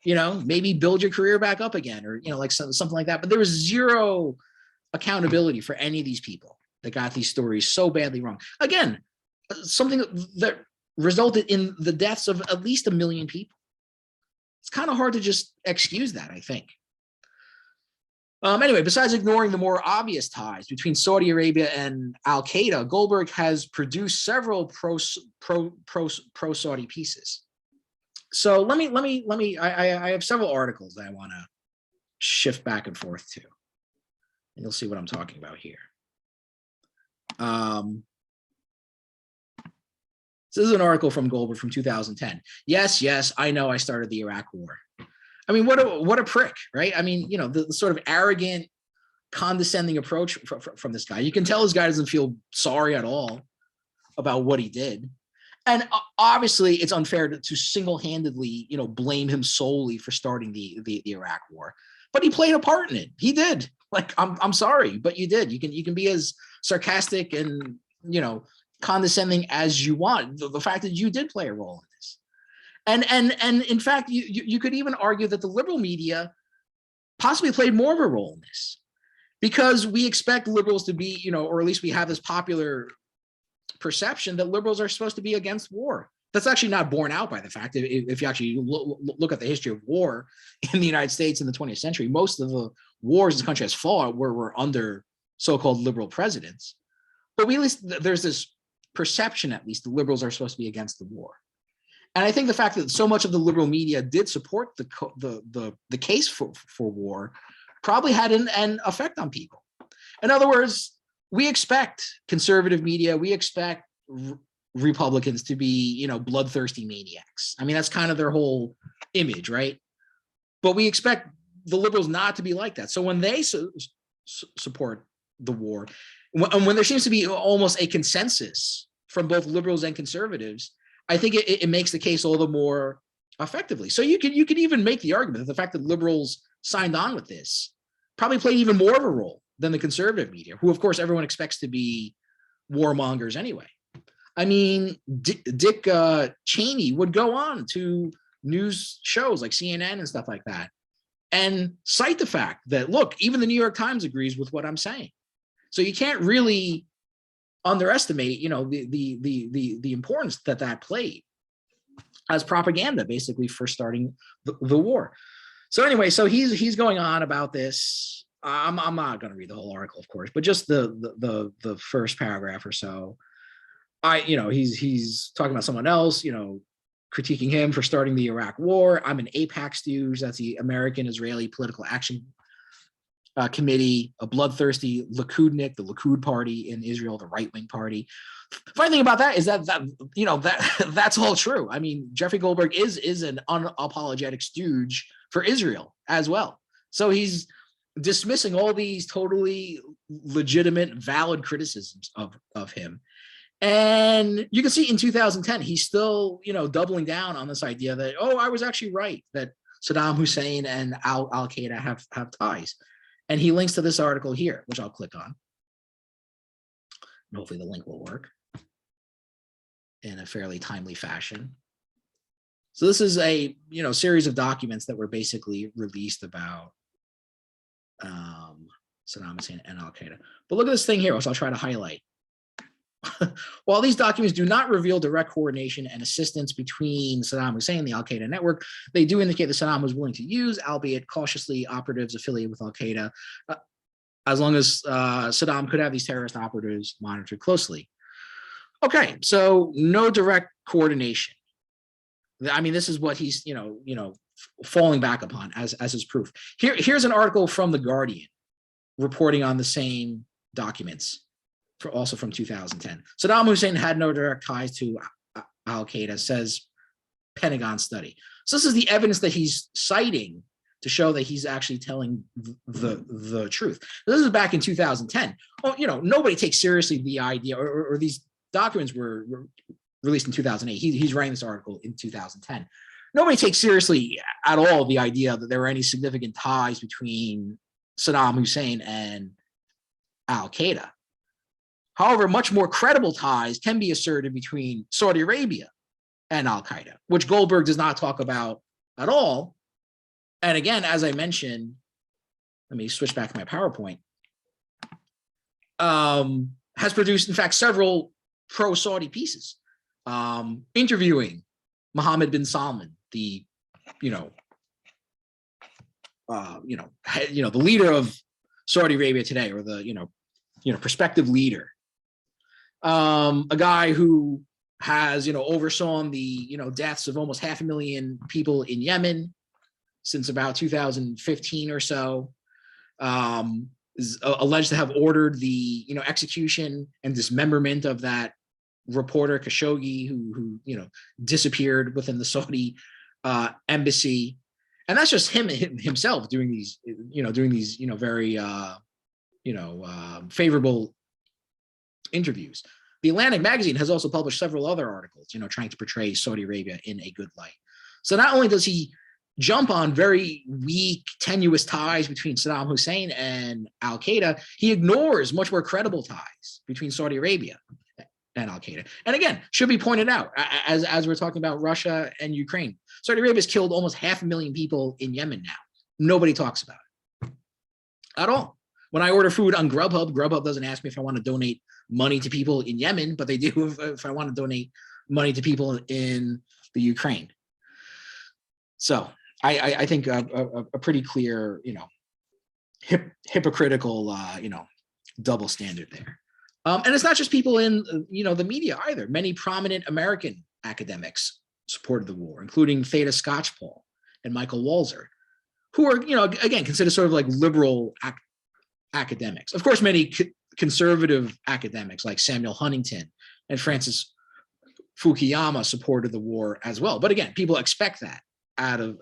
maybe build your career back up again, or like something like that. But there was zero accountability for any of these people that got these stories so badly wrong. Again, something that resulted in the deaths of at least 1 million people. It's kind of hard to just excuse that, I think. Anyway, besides ignoring the more obvious ties between Saudi Arabia and Al Qaeda, Goldberg has produced several pro Saudi pieces. So I have several articles that I want to shift back and forth to, and you'll see what I'm talking about here. So this is an article from Goldberg from 2010. Yes, I know I started the Iraq War. I mean, what a prick, right? I mean, the sort of arrogant, condescending approach from this guy. You can tell this guy doesn't feel sorry at all about what he did. And obviously, it's unfair to single-handedly, blame him solely for starting the Iraq War. but he played a part in it. He did. Like, I'm sorry, but you did. You can be as sarcastic and, you know, condescending as you want. The fact that you did play a role in this. And in fact, you could even argue that the liberal media possibly played more of a role in this, because we expect liberals to be, you know, or at least we have this popular perception that liberals are supposed to be against war. That's actually not borne out by the fact that if you actually look at the history of war in the United States in the 20th century, most of the wars this country has fought were under so-called liberal presidents. But we, at least there's this perception, at least, the liberals are supposed to be against the war. And I think the fact that so much of the liberal media did support the case for war probably had an effect on people. In other words, we expect conservative media, we expect Republicans to be, you know, bloodthirsty maniacs. I mean, that's kind of their whole image, right? But we expect the liberals not to be like that. So when they support the war, when there seems to be almost a consensus from both liberals and conservatives, I think it makes the case all the more effectively. So you could even make the argument that the fact that liberals signed on with this probably played even more of a role than the conservative media, who of course everyone expects to be warmongers anyway. I mean, Dick Cheney would go on to news shows like CNN and stuff like that and cite the fact that, look, even the New York Times agrees with what I'm saying. So you can't really underestimate, you know, the importance that played as propaganda, basically, for starting the war. So anyway, so he's going on about this. I'm not going to read the whole article, of course, but just the first paragraph or so. He's talking about someone else, you know, critiquing him for starting the Iraq War. I'm an AIPAC stooge. That's the American Israeli Political Action Committee, a bloodthirsty Likudnik, the Likud party in Israel, the right-wing party. Funny thing about that is that you know, that's all true. I mean, Jeffrey Goldberg is an unapologetic stooge for Israel as well. So he's dismissing all these totally legitimate, valid criticisms of him. And you can see in 2010, he's still, you know, doubling down on this idea that, oh, I was actually right, that Saddam Hussein and Al-Qaeda have ties. And he links to this article here, which I'll click on. And hopefully the link will work in a fairly timely fashion. So this is a, you know, series of documents that were basically released about Saddam Hussein and Al-Qaeda. But look at this thing here, which I'll try to highlight. While these documents do not reveal direct coordination and assistance between Saddam Hussein and the Al-Qaeda network, they do indicate that Saddam was willing to use, albeit cautiously, operatives affiliated with Al-Qaeda, as long as Saddam could have these terrorist operatives monitored closely. Okay, so no direct coordination. I mean, this is what he's, you know, falling back upon as his proof. Here's an article from The Guardian reporting on the same documents. Also from 2010. Saddam Hussein had no direct ties to Al-Qaeda, says Pentagon study. So this is the evidence that he's citing to show that he's actually telling the truth. This is back in 2010. Well, you know, nobody takes seriously the idea, or these documents were released in 2008. He's writing this article in 2010. Nobody takes seriously at all the idea that there were any significant ties between Saddam Hussein and Al-Qaeda. However, much more credible ties can be asserted between Saudi Arabia and Al-Qaeda, which Goldberg does not talk about at all. And again, as I mentioned, let me switch back to my PowerPoint, has produced, in fact, several pro-Saudi pieces, interviewing Mohammed bin Salman, the, the leader of Saudi Arabia today, or the, prospective leader. A guy who has, oversaw the, deaths of almost 500,000 people in Yemen since about 2015 or so, is alleged to have ordered the, execution and dismemberment of that reporter Khashoggi who disappeared within the Saudi embassy. And that's just himself doing these, very, favorable interviews. The Atlantic magazine has also published several other articles, trying to portray Saudi Arabia in a good light. So not only does he jump on very weak, tenuous ties between Saddam Hussein and Al Qaeda. He ignores much more credible ties between Saudi Arabia and Al Qaeda. And again, should be pointed out as we're talking about Russia and Ukraine. Saudi Arabia has killed almost 500,000 people in Yemen now. Nobody talks about it at all. When I order food on Grubhub, Grubhub doesn't ask me if I want to donate money to people in Yemen, but they do if I want to donate money to people in the Ukraine. So I think a pretty clear, hypocritical, double standard there. And it's not just people in, the media either. Many prominent American academics supported the war, including Theda Skocpol and Michael Walzer, who are, again, considered sort of like liberal academics. Of course, many conservative academics like Samuel Huntington and Francis Fukuyama supported the war as well. But again, people expect that out of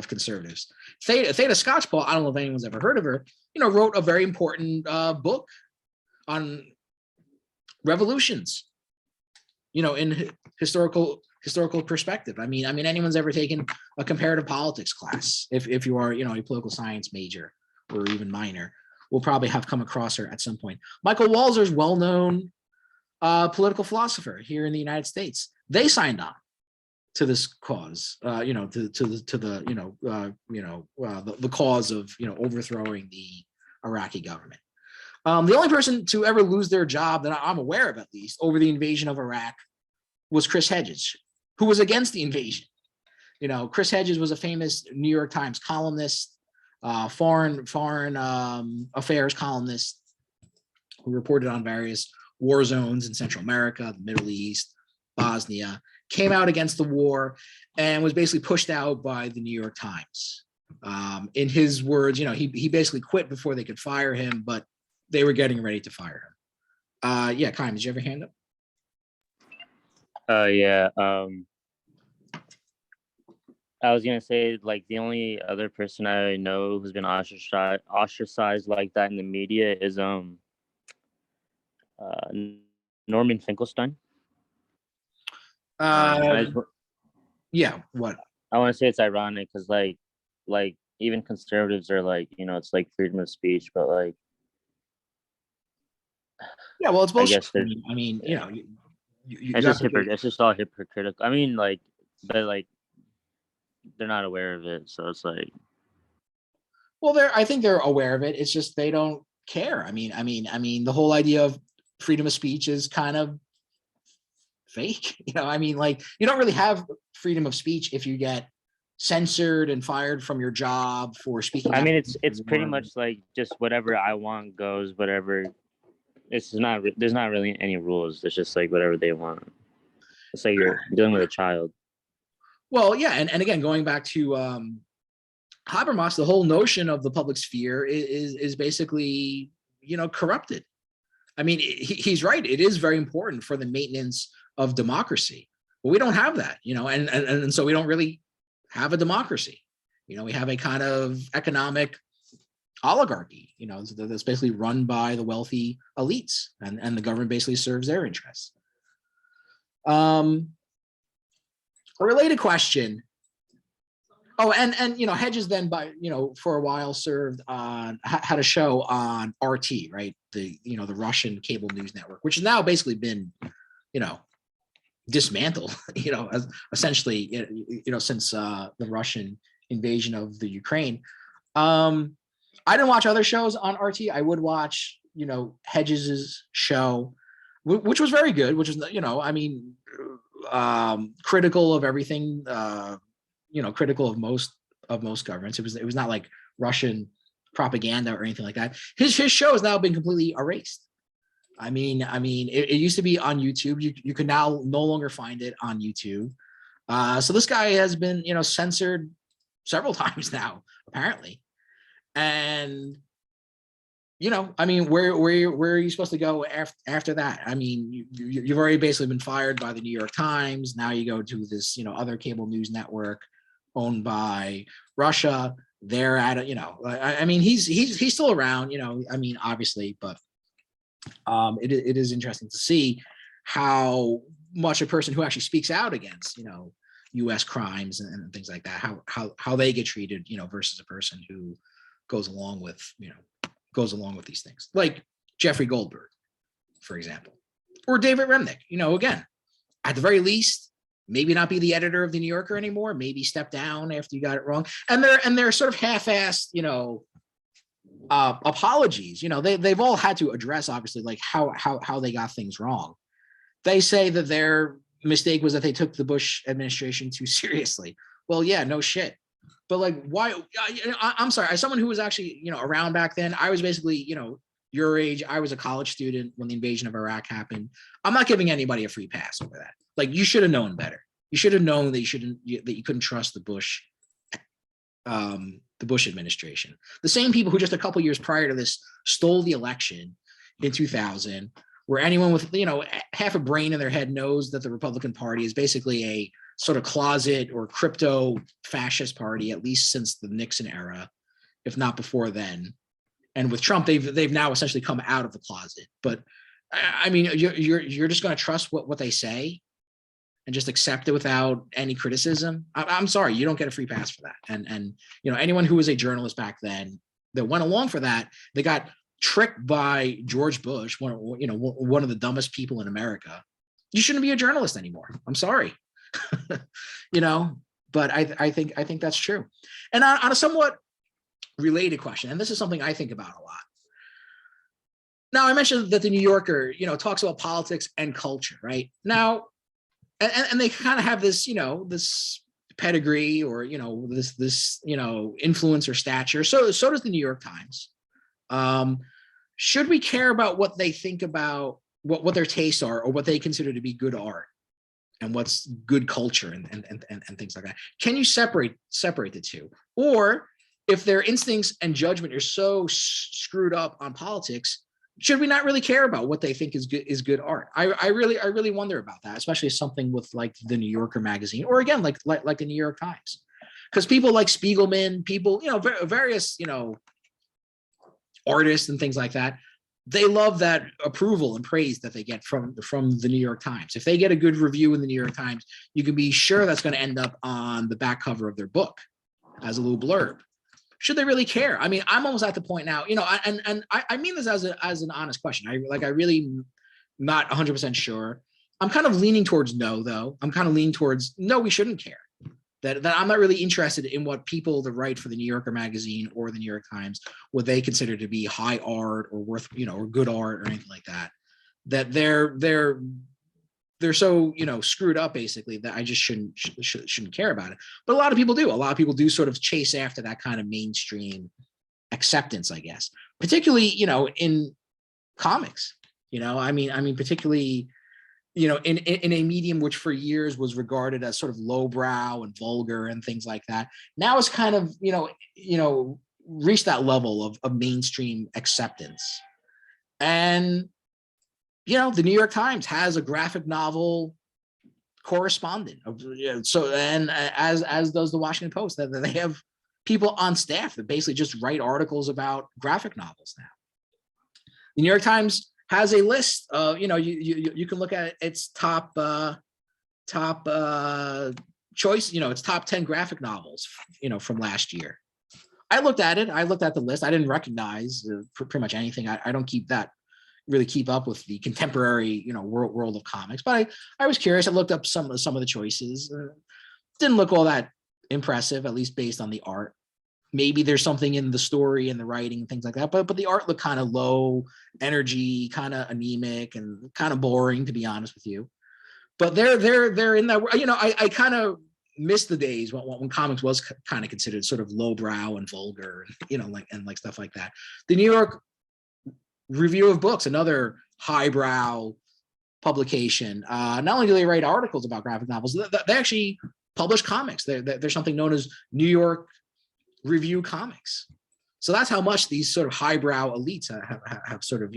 conservatives. Theda Skocpol, I don't know if anyone's ever heard of her, wrote a very important book on revolutions, in historical perspective. I mean, anyone's ever taken a comparative politics class, if you are, a political science major or even minor, will probably have come across her at some point. Michael Walzer is well-known political philosopher here in the United States. They signed on to this cause, to the cause of overthrowing the Iraqi government. The only person to ever lose their job that I'm aware of, at least, over the invasion of Iraq was Chris Hedges, who was against the invasion. Chris Hedges was a famous New York Times columnist, foreign affairs columnist, who reported on various war zones in Central America, the Middle East, Bosnia, came out against the war and was basically pushed out by the New York Times. In his words, he basically quit before they could fire him, but they were getting ready to fire him. Yeah, Kaim, did you have your hand up? Yeah. I was gonna say, like, the only other person I know who's been ostracized like that in the media is Norman Finkelstein. Yeah. What? I want to say it's ironic because like even conservatives are like, it's like freedom of speech, but like, yeah, well, it's bullshit. I mean, it's just all hypocritical. I mean, like, but like, they're not aware of it, so it's like, well, I think they're aware of it. It's just they don't care. I mean, the whole idea of freedom of speech is kind of fake. Like, you don't really have freedom of speech if you get censored and fired from your job for speaking. I mean, it's pretty much like just whatever I want goes, whatever. There's not really any rules. It's just like whatever they want. It's like you're dealing with a child. Well, yeah, and again, going back to Habermas, the whole notion of the public sphere is basically, corrupted. I mean, he's right. It is very important for the maintenance of democracy, but we don't have that, and so we don't really have a democracy. We have a kind of economic oligarchy, that's basically run by the wealthy elites, and the government basically serves their interests. A related question. Oh, and Hedges then for a while served on, had a show on RT, right? The Russian cable news network, which has now basically been, dismantled, as essentially, since the Russian invasion of the Ukraine. I didn't watch other shows on RT. I would watch, Hedges's show, which was very good, which is, critical of everything, critical of most governments. It was not like Russian propaganda or anything like that. His show has now been completely erased. It used to be on YouTube. You can now no longer find it on YouTube. So this guy has been, censored several times now, apparently. And, where are you supposed to go after that? You've already basically been fired by the New York Times. Now you go to this, other cable news network owned by Russia. They're at it, he's still around, obviously, but it is interesting to see how much a person who actually speaks out against, U.S. crimes and things like that, how they get treated, versus a person who goes along with these things, like Jeffrey Goldberg, for example, or David Remnick. Again, at the very least, maybe not be the editor of the New Yorker anymore, maybe step down after you got it wrong. And they're sort of half-assed, apologies. They've all had to address, obviously, like how they got things wrong. They say that their mistake was that they took the Bush administration too seriously. Well, yeah, no shit. But like, why? I'm sorry. As someone who was actually, around back then, I was basically, your age. I was a college student when the invasion of Iraq happened. I'm not giving anybody a free pass over that. Like, you should have known better. You should have known that you couldn't trust the Bush administration. The same people who just a couple years prior to this stole the election in 2000, where anyone with, half a brain in their head knows that the Republican Party is basically a sort of closet or crypto fascist party, at least since the Nixon era, if not before then. And with Trump, they've now essentially come out of the closet. But I mean, you're just going to trust what they say and just accept it without any criticism. I'm sorry, you don't get a free pass for that. And anyone who was a journalist back then that went along for that, they got tricked by George Bush, one of the dumbest people in America. You shouldn't be a journalist anymore. I'm sorry. But I think that's true. And on a somewhat related question, and this is something I think about a lot. Now, I mentioned that the New Yorker, talks about politics and culture, right? Now, and they kind of have this, this pedigree or, this influence or stature. So does the New York Times. Should we care about what they think about what their tastes are or what they consider to be good art and what's good culture and things like that? Can you separate the two? Or if their instincts and judgment are so screwed up on politics, should we not really care about what they think is good art? I really wonder about that, especially something with like the New Yorker magazine, or again, like the New York Times, because people like Spiegelman, people, various, artists and things like that, they love that approval and praise that they get from the New York Times. If they get a good review in the New York Times, you can be sure that's going to end up on the back cover of their book as a little blurb. Should they really care? I mean, I'm almost at the point now, and I mean this as an honest question. I really not 100% sure. I'm kind of leaning towards no, though. I'm kind of leaning towards no, we shouldn't care. That I'm not really interested in what people that write for the New Yorker magazine or the New York Times, what they consider to be high art or worth, or good art or anything like that. That they're so, screwed up basically that I just shouldn't care about it. But a lot of people do. A lot of people do sort of chase after that kind of mainstream acceptance, I guess, particularly, in comics, I mean, particularly, in a medium which for years was regarded as sort of lowbrow and vulgar and things like that. Now it's kind of, reached that level of mainstream acceptance. And, the New York Times has a graphic novel correspondent. So, and as does the Washington Post, that they have people on staff that basically just write articles about graphic novels now. The New York Times has a list of, you can look at its top choice, its top 10 graphic novels, from last year. I looked at it. I looked at the list. I didn't recognize pretty much anything. I don't really keep up with the contemporary, world of comics, but I was curious. I looked up some of the choices. Didn't look all that impressive, at least based on the art. Maybe there's something in the story and the writing and things like that, but the art looked kind of low energy, kind of anemic and kind of boring, to be honest with you. But they're in that, I kind of miss the days when comics was kind of considered sort of lowbrow and vulgar, like stuff like that. The New York Review of Books, another highbrow publication. Not only do they write articles about graphic novels, they actually publish comics. There's something known as New York Review Comics. So that's how much these sort of highbrow elites have sort of,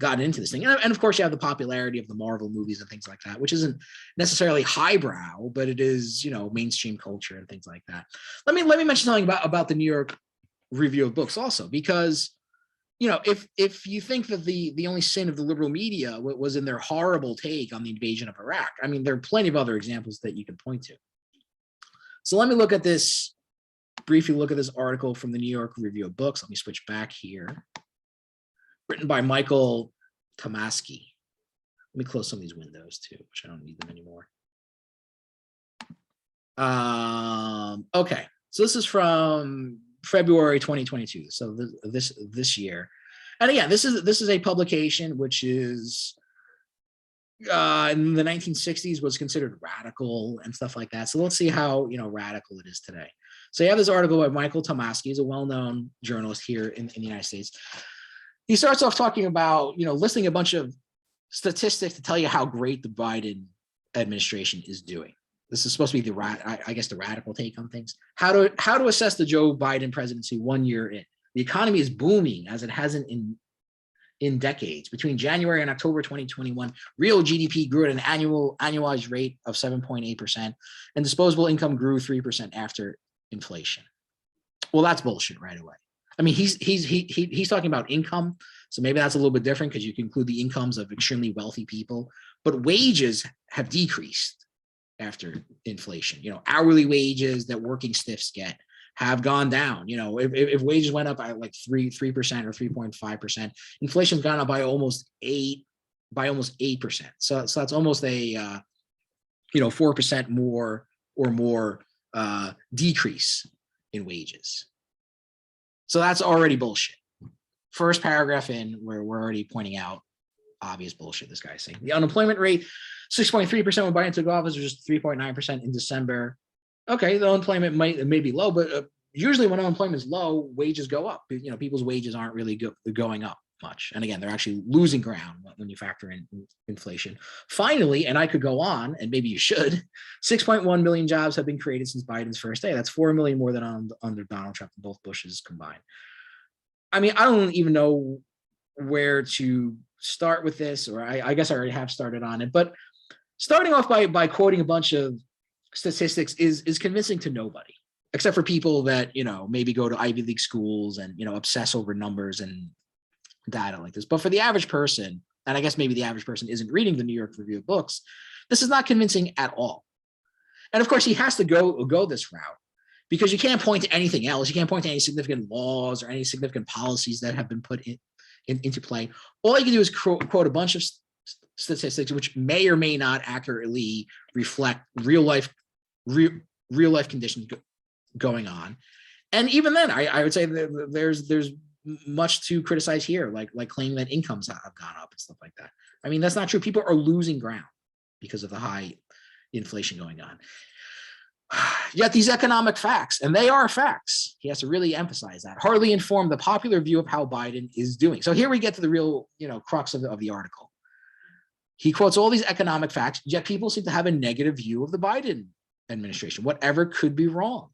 gotten into this thing. And of course, you have the popularity of the Marvel movies and things like that, which isn't necessarily highbrow, but it is, mainstream culture and things like that. Let me mention something about the New York Review of Books also, because if you think that the only sin of the liberal media was in their horrible take on the invasion of Iraq, I mean, there are plenty of other examples that you can point to. So let me look at this, briefly look at this article from the New York Review of Books. Let me switch back here. Written by Michael Tomasky. Let me close some of these windows too, which I don't need them anymore. Okay, so this is from February 2022. So this year, and again, this is a publication which is in the 1960s was considered radical and stuff like that. So let's see how radical it is today. So you have this article by Michael Tomasky. He's a well-known journalist here in the United States. He starts off talking about listing a bunch of statistics to tell you how great the Biden administration is doing. This is supposed to be the radical take on things. How to assess the Joe Biden presidency 1 year in. The economy is booming as it hasn't in decades. Between January and October 2021, real GDP grew at an annualized rate of 7.8%, and disposable income grew 3% after inflation. Well, that's bullshit right away. I mean, he's talking about income, so maybe that's a little bit different because you can include the incomes of extremely wealthy people, but wages have decreased after inflation. Hourly wages that working stiffs get have gone down. If wages went up by like 3% or 3.5%, inflation's gone up by almost 8%. So that's almost a 4% more or more decrease in wages. So that's already bullshit. First paragraph in, where we're already pointing out obvious bullshit this guy's saying. The unemployment rate, 6.3% when Biden took office, was just 3.9% in December. Okay, the unemployment may be low, but usually when unemployment is low, wages go up. People's wages aren't really going up much. And again, they're actually losing ground when you factor in inflation. Finally, and I could go on, and maybe you should, 6.1 million jobs have been created since Biden's first day. That's 4 million more than under Donald Trump and both Bushes combined. I mean, I don't even know where to start with this, or I guess I already have started on it, but starting off by quoting a bunch of statistics is convincing to nobody, except for people that maybe go to Ivy League schools and obsess over numbers and data like this. But for the average person, and I guess maybe the average person isn't reading the New York Review of Books, this is not convincing at all. And of course, he has to go this route because you can't point to anything else. You can't point to any significant laws or any significant policies that have been put into play. All you can do is quote a bunch of statistics which may or may not accurately reflect real life conditions going on. And even then, I would say that there's much to criticize here, like claiming that incomes have gone up and stuff like that. I mean, that's not true. People are losing ground because of the high inflation going on. Yet these economic facts, and they are facts, he has to really emphasize that, hardly inform the popular view of how Biden is doing. So here we get to the real, crux of the article. He quotes all these economic facts, yet people seem to have a negative view of the Biden administration. Whatever could be wrong,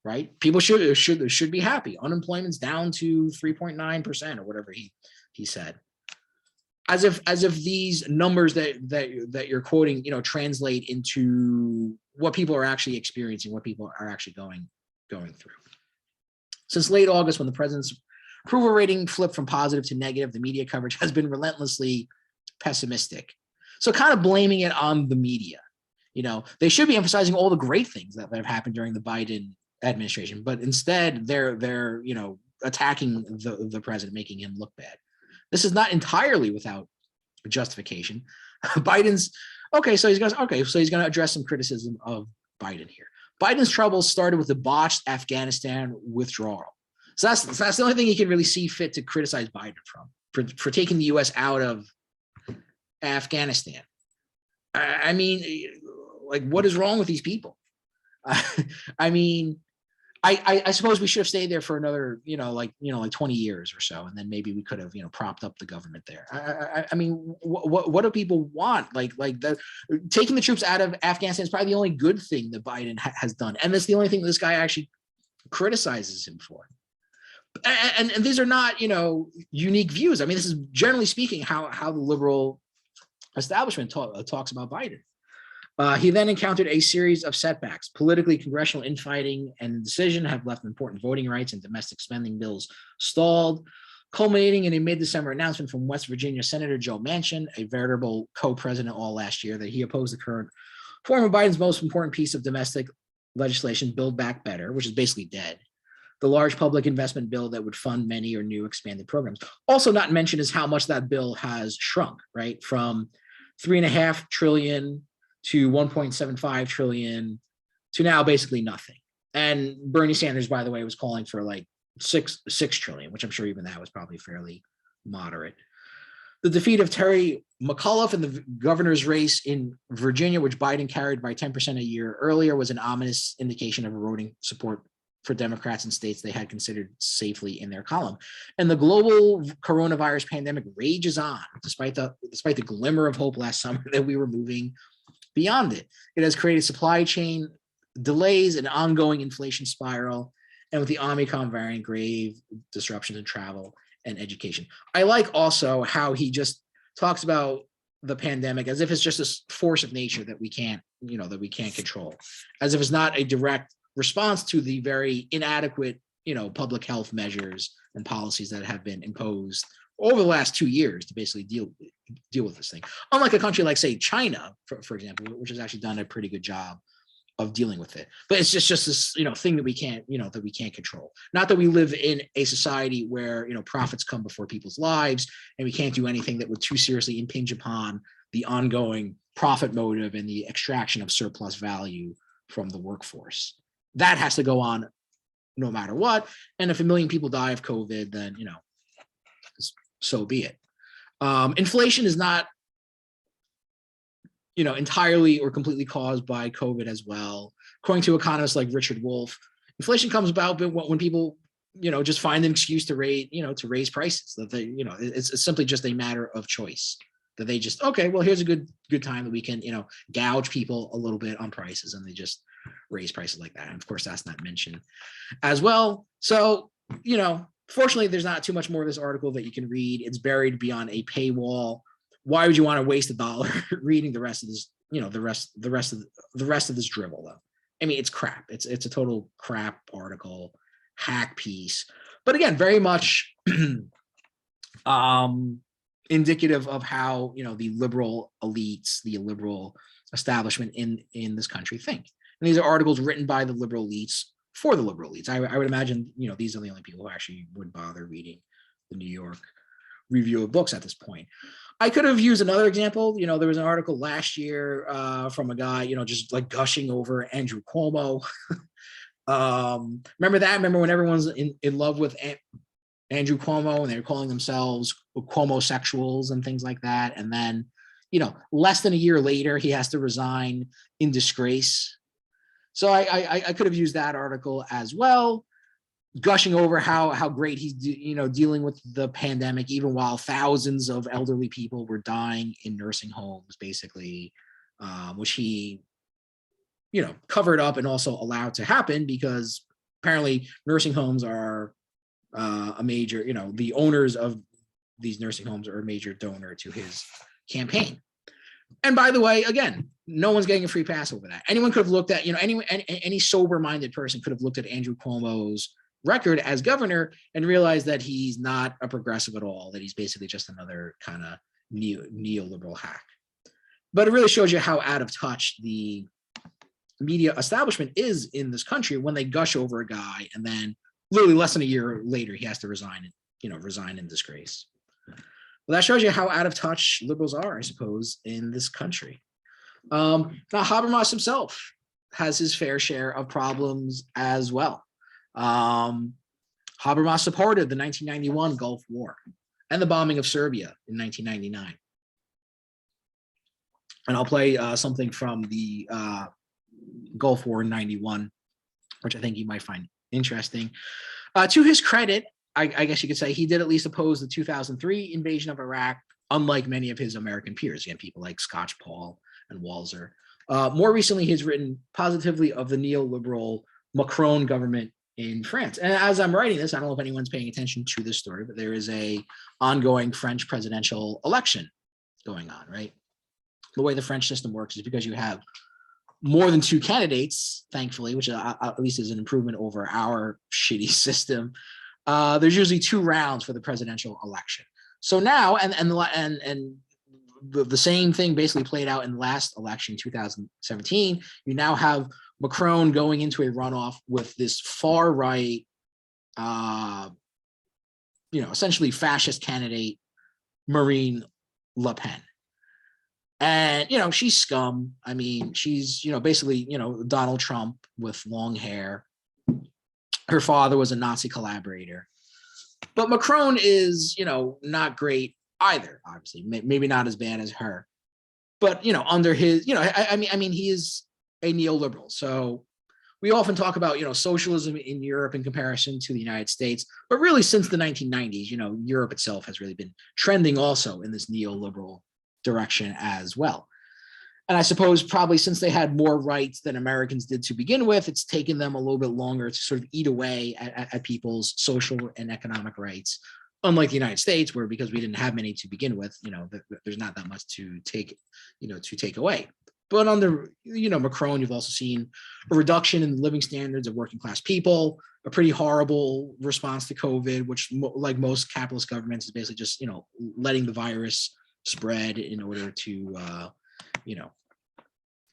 right? People should be happy. Unemployment's down to 3.9% or whatever he said. As if these numbers that you're quoting, translate into what people are actually experiencing, what people are actually going through. Since late August, when the president's approval rating flipped from positive to negative, the media coverage has been relentlessly pessimistic. So kind of blaming it on the media. They should be emphasizing all the great things that have happened during the Biden administration, but instead they're attacking the president, making him look bad. This is not entirely without justification. Biden's so he's going to address some criticism of Biden here. Biden's troubles started with the botched Afghanistan withdrawal. So that's the only thing he can really see fit to criticize Biden for taking the U.S. out of Afghanistan. I mean, like, what is wrong with these people? I mean, I suppose we should have stayed there for another, 20 years or so, and then maybe we could have, propped up the government there. I mean, what do people want? Taking the troops out of Afghanistan is probably the only good thing that Biden has done, and that's the only thing this guy actually criticizes him for. And these are not, unique views. I mean, this is generally speaking how the liberal establishment talks about Biden. He then encountered a series of setbacks. Politically, congressional infighting and indecision have left important voting rights and domestic spending bills stalled, culminating in a mid-December announcement from West Virginia Senator Joe Manchin, a veritable co-president all last year, that he opposed the current form of Biden's most important piece of domestic legislation, Build Back Better, which is basically dead. The large public investment bill that would fund many or new expanded programs. Also not mentioned is how much that bill has shrunk, right? From 3.5 trillion to 1.75 trillion to now basically nothing. And Bernie Sanders, by the way, was calling for like 6 trillion, which I'm sure even that was probably fairly moderate. The defeat of Terry McAuliffe in the governor's race in Virginia, which Biden carried by 10% a year earlier, was an ominous indication of eroding support for Democrats in states they had considered safely in their column. And the global coronavirus pandemic rages on, despite the glimmer of hope last summer that we were moving beyond it. It has created supply chain delays and ongoing inflation spiral, and with the Omicron variant, grave disruptions in travel and education. I like also how he just talks about the pandemic as if it's just a force of nature that we can't control, as if it's not a direct response to the very inadequate, public health measures and policies that have been imposed over the last 2 years to basically deal with this thing. Unlike a country like, say, China, for example, which has actually done a pretty good job of dealing with it. But it's just this, thing that we can't, that we can't control. Not that we live in a society where, profits come before people's lives, and we can't do anything that would too seriously impinge upon the ongoing profit motive and the extraction of surplus value from the workforce. That has to go on no matter what. And if 1 million people die of COVID, then, so be it. Inflation is not, entirely or completely caused by COVID as well. According to economists like Richard Wolff, inflation comes about when people, just find an excuse to raise prices. That they, it's simply just a matter of choice. That they just, okay, well, here's a good time that we can, gouge people a little bit on prices, and they just raise prices like that. And of course, that's not mentioned as well. So, fortunately, there's not too much more of this article that you can read. It's buried beyond a paywall. Why would you want to waste $1 reading the rest of this, the rest of this drivel, though? I mean, it's crap. It's a total crap article, hack piece. But again, very much indicative of how, the liberal elites, the liberal establishment in this country think. And these are articles written by the liberal elites for the liberal elites. I would imagine, these are the only people who actually would bother reading the New York Review of Books at this point. I could have used another example. There was an article last year from a guy, just like gushing over Andrew Cuomo. Remember that? Remember when everyone's in love with Andrew Cuomo and they were calling themselves Cuomo-sexuals and things like that. And then, less than a year later, he has to resign in disgrace. So I could have used that article as well, gushing over how great he's dealing with the pandemic, even while thousands of elderly people were dying in nursing homes, basically, which he covered up and also allowed to happen because apparently nursing homes are a major, the owners of these nursing homes are a major donor to his campaign. And by the way, again, no one's getting a free pass over that. Anyone could have looked at, any sober-minded person could have looked at Andrew Cuomo's record as governor and realized that he's not a progressive at all, that he's basically just another kind of neoliberal hack. But it really shows you how out of touch the media establishment is in this country when they gush over a guy and then literally less than a year later he has to resign in disgrace. Well, that shows you how out of touch liberals are, I suppose, in this country. Now, Habermas himself has his fair share of problems as well. Habermas supported the 1991 Gulf War and the bombing of Serbia in 1999. And I'll play something from the Gulf War in 91, which I think you might find interesting. To his credit, I guess you could say he did at least oppose the 2003 invasion of Iraq, unlike many of his American peers, again, people like Scotch Paul and Walzer. More recently, he's written positively of the neoliberal Macron government in France. And as I'm writing this, I don't know if anyone's paying attention to this story, but there is a ongoing French presidential election going on, right? The way the French system works is because you have more than 2 candidates, thankfully, which at least is an improvement over our shitty system. There's usually 2 rounds for the presidential election. So now, and the same thing basically played out in the last election, 2017. You now have Macron going into a runoff with this far right, essentially fascist candidate, Marine Le Pen. And, she's scum. I mean, she's, basically, Donald Trump with long hair. Her father was a Nazi collaborator. But Macron is, not great either, obviously. Maybe not as bad as her. But, under his, I mean, he is a neoliberal. So we often talk about, socialism in Europe in comparison to the United States. But really, since the 1990s, Europe itself has really been trending also in this neoliberal direction as well. And I suppose probably since they had more rights than Americans did to begin with, it's taken them a little bit longer to sort of eat away at people's social and economic rights. Unlike the United States, where because we didn't have many to begin with, there's not that much to take away. But under, Macron, you've also seen a reduction in the living standards of working class people, a pretty horrible response to COVID, which like most capitalist governments is basically just, letting the virus spread in order to,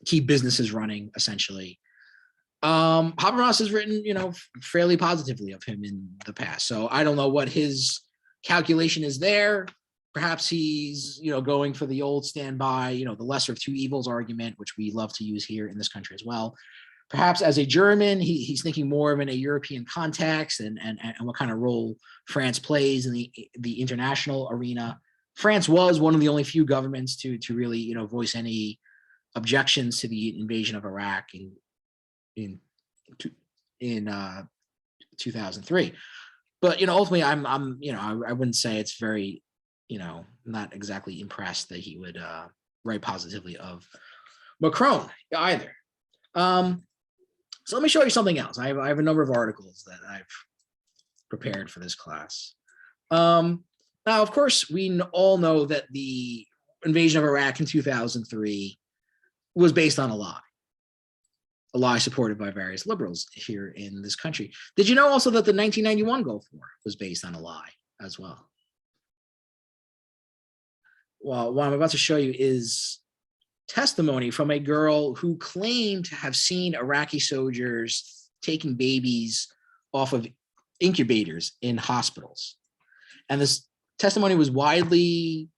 keep businesses running, essentially. Habermas has written, fairly positively of him in the past. So I don't know what his calculation is there. Perhaps he's, going for the old standby, the lesser of two evils argument, which we love to use here in this country as well. Perhaps as a German, he's thinking more of in a European context and what kind of role France plays in the international arena. France was one of the only few governments to really, voice any objections to the invasion of Iraq in 2003. But ultimately, I wouldn't say it's very, not exactly impressed that he would write positively of Macron either. So let me show you something else. I have a number of articles that I've prepared for this class. Now, of course, we all know that the invasion of Iraq in 2003 was based on a lie supported by various liberals here in this country. Did you know also that the 1991 Gulf War was based on a lie as well? Well, what I'm about to show you is testimony from a girl who claimed to have seen Iraqi soldiers taking babies off of incubators in hospitals. And this testimony was widely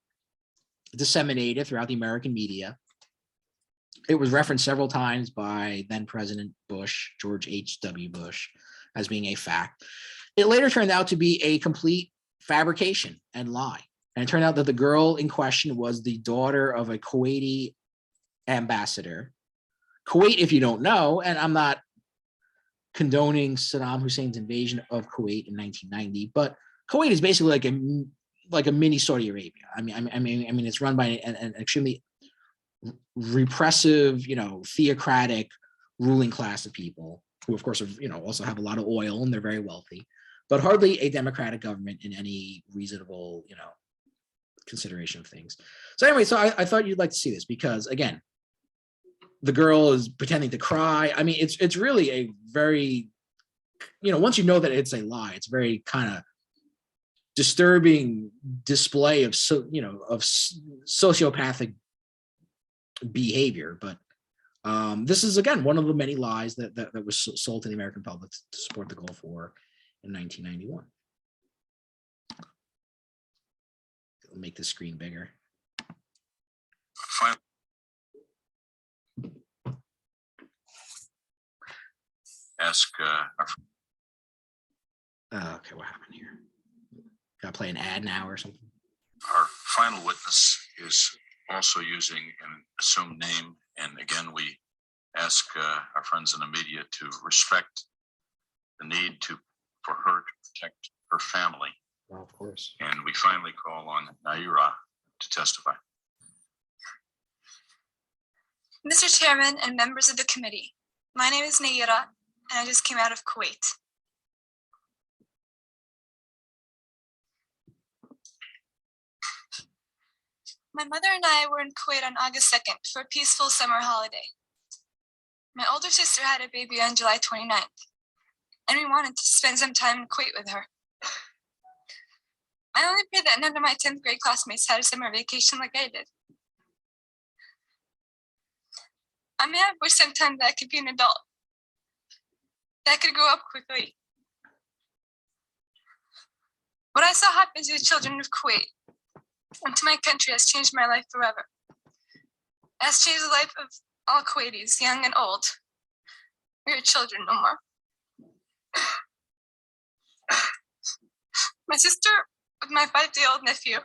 disseminated throughout the American media. It was referenced several times by then President Bush, George H.W. Bush, as being a fact. It later turned out to be a complete fabrication and lie. And it turned out that the girl in question was the daughter of a Kuwaiti ambassador. Kuwait, if you don't know, and I'm not condoning Saddam Hussein's invasion of Kuwait in 1990, but Kuwait is basically like a mini Saudi Arabia. I mean, it's run by an extremely repressive, theocratic ruling class of people who, of course, also have a lot of oil and they're very wealthy, but hardly a democratic government in any reasonable, consideration of things. So anyway, so I thought you'd like to see this because, again, the girl is pretending to cry. I mean, it's really a very, once you know that it's a lie, it's very kind of disturbing display of sociopathic behavior. But this is, again, one of the many lies that was sold to the American public to support the Gulf War in 1991. I'll make the screen bigger. Ask okay, what happened here? Gotta play an ad now or something? our final witness is also using an assumed name. And again, we ask our friends in the media to respect the need for her to protect her family. Well, of course. And we finally call on Naira to testify. Mr. Chairman and members of the committee, my name is Naira, and I just came out of Kuwait. My mother and I were in Kuwait on August 2nd for a peaceful summer holiday. My older sister had a baby on July 29th, and we wanted to spend some time in Kuwait with her. I only pray that none of my 10th grade classmates had a summer vacation like I did. I may have wished sometimes that I could be an adult that I could grow up quickly. What I saw happen to the children of Kuwait and to my country has changed my life forever. It has changed the life of all Kuwaitis, young and old. We are children no more. My sister, with my 5-day-old nephew,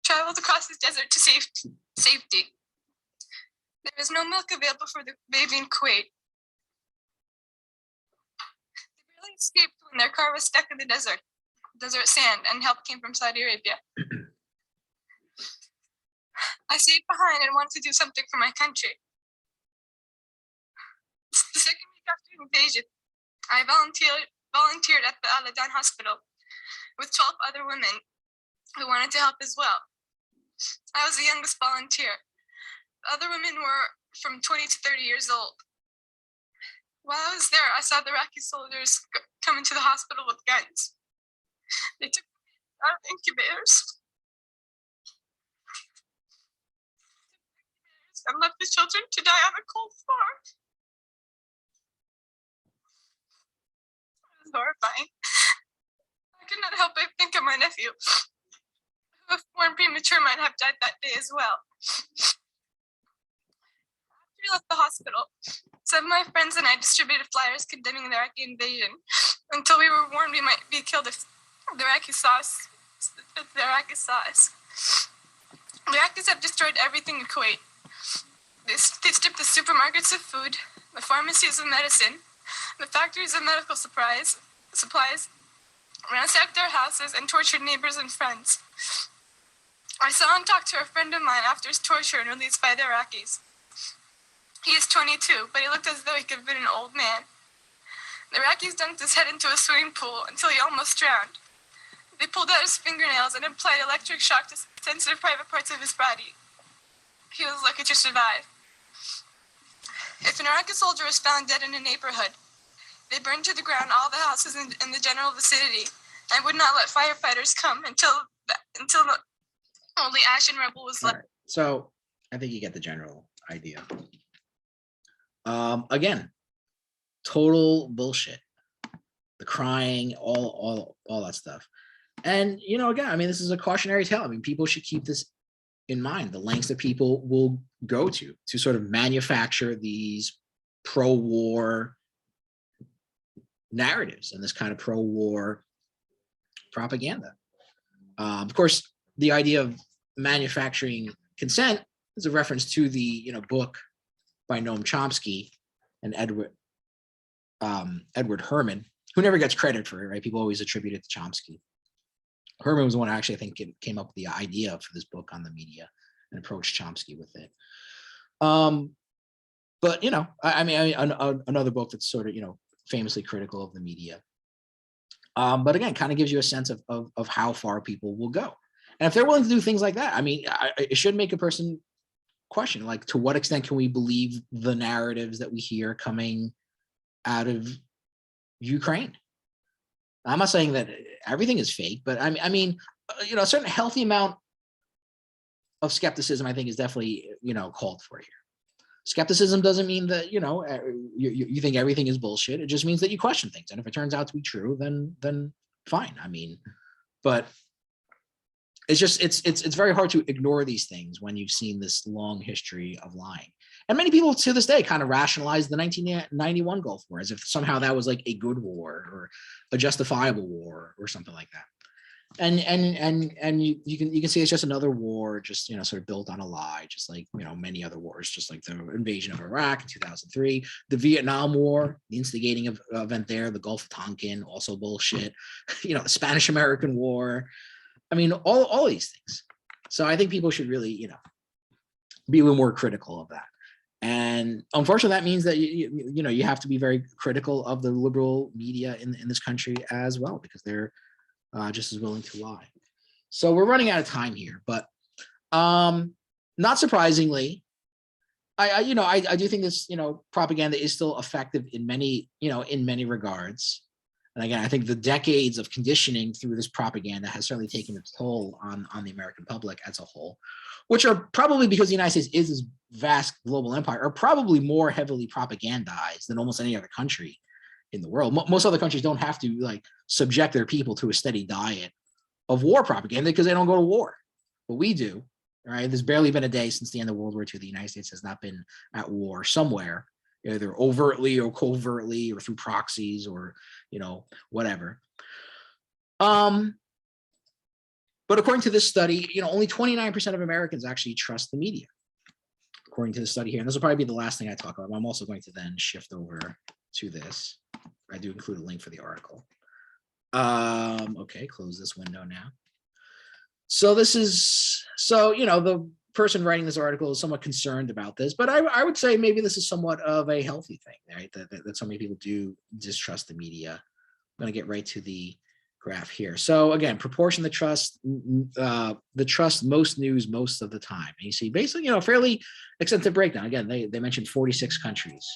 traveled across the desert to safety. There is no milk available for the baby in Kuwait. They barely escaped when their car was stuck in the desert sand, and help came from Saudi Arabia. I stayed behind and wanted to do something for my country. The second week after the invasion, I volunteered at the Al-Adan hospital with 12 other women who wanted to help as well. I was the youngest volunteer. The other women were from 20 to 30 years old. While I was there, I saw the Iraqi soldiers come into the hospital with guns. They took me out of incubators and left the children to die on the cold floor. It was horrifying. I could not help but think of my nephew, who, if born premature, might have died that day as well. After we left the hospital, some of my friends and I distributed flyers condemning the Iraqi invasion until we were warned we might be killed if the Iraqis saw us. The Iraqis have destroyed everything in Kuwait. They stripped the supermarkets of food, the pharmacies of medicine, the factories of medical supplies, ransacked their houses, and tortured neighbors and friends. I saw and talked to a friend of mine after his torture and released by the Iraqis. He is 22, but he looked as though he could have been an old man. The Iraqis dunked his head into a swimming pool until he almost drowned. They pulled out his fingernails and applied electric shock to sensitive private parts of his body. He was lucky to survive. If an Iraqi soldier was found dead in a neighborhood, they burned to the ground all the houses in the general vicinity and would not let firefighters come until the only ash and rubble was left. Right. So I think you get the general idea. Again, total bullshit. The crying, all that stuff. And, again, I mean, this is a cautionary tale. I mean, people should keep this in mind, the lengths that people will go to sort of manufacture these pro-war narratives and this kind of pro-war propaganda. Of course, the idea of manufacturing consent is a reference to the, book by Noam Chomsky and Edward Herman, who never gets credit for it, right? People always attribute it to Chomsky. Herman was the one who actually, I think, came up with the idea for this book on the media and approached Chomsky with it. But, another book that's sort of, famously critical of the media. But again, kind of gives you a sense of how far people will go. And if they're willing to do things like that, I mean, it should make a person question, like, to what extent can we believe the narratives that we hear coming out of Ukraine? I'm not saying that everything is fake, but I mean, a certain healthy amount of skepticism, I think, is definitely, called for here. Skepticism doesn't mean that, you think everything is bullshit. It just means that you question things. And if it turns out to be true, then fine. I mean, but it's very hard to ignore these things when you've seen this long history of lying. And many people to this day kind of rationalize the 1991 Gulf War as if somehow that was like a good war or a justifiable war or something like that. And you can see it's just another war, just sort of built on a lie, just like many other wars, just like the invasion of Iraq in 2003, the Vietnam War, the instigating of event there, the Gulf of Tonkin, also bullshit, the Spanish-American War. I mean, all these things. So I think people should really be a little more critical of that. And unfortunately, that means that you have to be very critical of the liberal media in this country as well, because they're just as willing to lie. So we're running out of time here, but not surprisingly, I do think this propaganda is still effective in many regards. And again, I think the decades of conditioning through this propaganda has certainly taken its toll on the American public as a whole, which are probably because the United States is this vast global empire, are probably more heavily propagandized than almost any other country in the world. Most other countries don't have to like subject their people to a steady diet of war propaganda because they don't go to war, but we do. All right, there's barely been a day since the end of World War II the United States has not been at war somewhere, either overtly or covertly or through proxies or whatever. But according to this study, only 29% of Americans actually trust the media, according to the study here. And this will probably be the last thing I talk about. I'm also going to then shift over to this. I do include a link for the article. Okay, close this window now. So the person writing this article is somewhat concerned about this, but I would say maybe this is somewhat of a healthy thing, right? That so many people do distrust the media. I'm going to get right to the graph here. So again, proportion the trust most news most of the time. And you see basically, fairly extensive breakdown. Again, they mentioned 46 countries.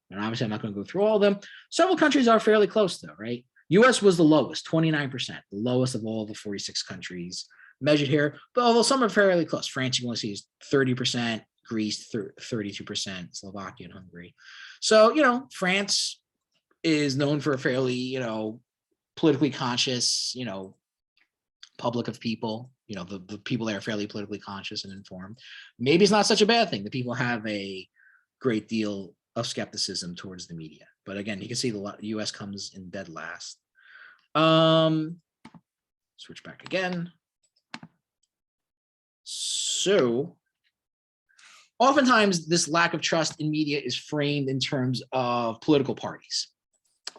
And obviously I'm not going to go through all of them. Several countries are fairly close though, right? US was the lowest, 29%, the lowest of all the 46 countries measured here, but although some are fairly close. France, you want to see is 30%, Greece, 32%, Slovakia and Hungary. So, France is known for a fairly, politically conscious, public of people. The people there are fairly politically conscious and informed. Maybe it's not such a bad thing. The people have a great deal of skepticism towards the media. But again, you can see the US comes in dead last. Switch back again. So oftentimes this lack of trust in media is framed in terms of political parties.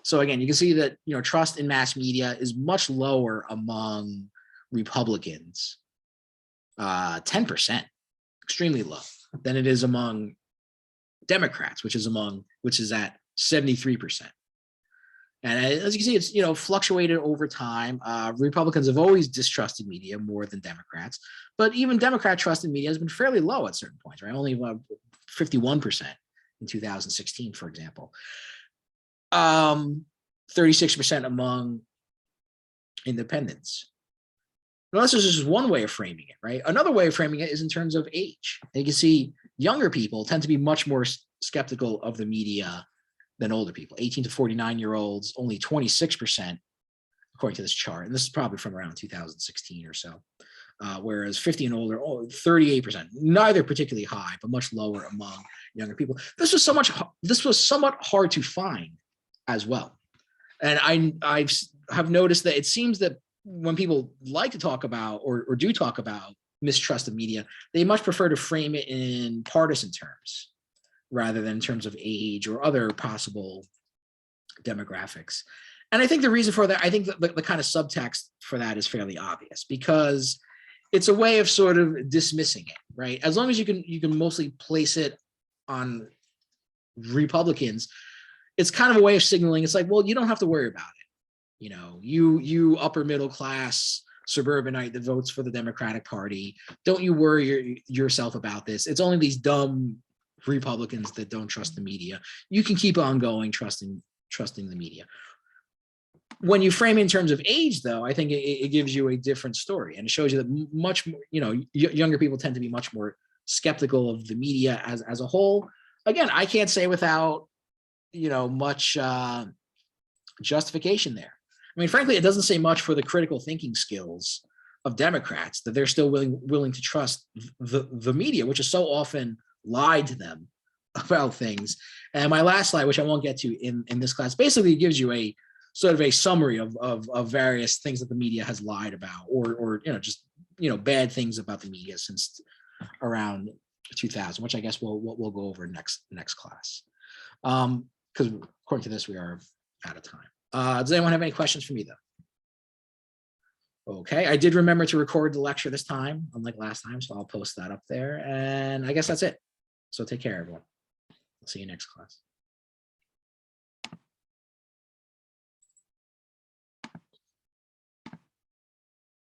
So again, you can see that, trust in mass media is much lower among Republicans, 10%, extremely low, than it is among Democrats, which is at 73%. And as you can see, it's fluctuated over time. Republicans have always distrusted media more than Democrats, but even Democrat trust in media has been fairly low at certain points, right? Only 51% in 2016, for example. 36% among independents. Now, this is just one way of framing it, right? Another way of framing it is in terms of age. And you can see younger people tend to be much more skeptical of the media than older people. 18 to 49-year-olds, only 26%, according to this chart. And this is probably from around 2016 or so. Whereas 50 and older, 38%, neither particularly high, but much lower among younger people. This was somewhat hard to find as well. And I have noticed that it seems that when people like to talk about or do talk about mistrust of media, they much prefer to frame it in partisan terms rather than in terms of age or other possible demographics. And I think the reason for that, I think the kind of subtext for that is fairly obvious, because it's a way of sort of dismissing it, right? As long as you can mostly place it on Republicans, it's kind of a way of signaling. It's like, well, you don't have to worry about it. You upper middle class suburbanite that votes for the Democratic Party, don't you worry yourself about this. It's only these dumb Republicans that don't trust the media. You can keep on going trusting the media. When you frame it in terms of age, though, I think it gives you a different story, and it shows you that much more, younger people tend to be much more skeptical of the media as a whole. Again, I can't say without much justification there. I mean, frankly, it doesn't say much for the critical thinking skills of Democrats that they're still willing to trust the media, which is so often lied to them about things. And my last slide, which I won't get to in this class, basically gives you a sort of a summary of various things that the media has lied about, or just bad things about the media since around 2000, which I guess we'll go over next class. Because according to this, we are out of time. Does anyone have any questions for me though? Okay, I did remember to record the lecture this time, unlike last time, so I'll post that up there. And I guess that's it. So take care, everyone. I'll see you next class.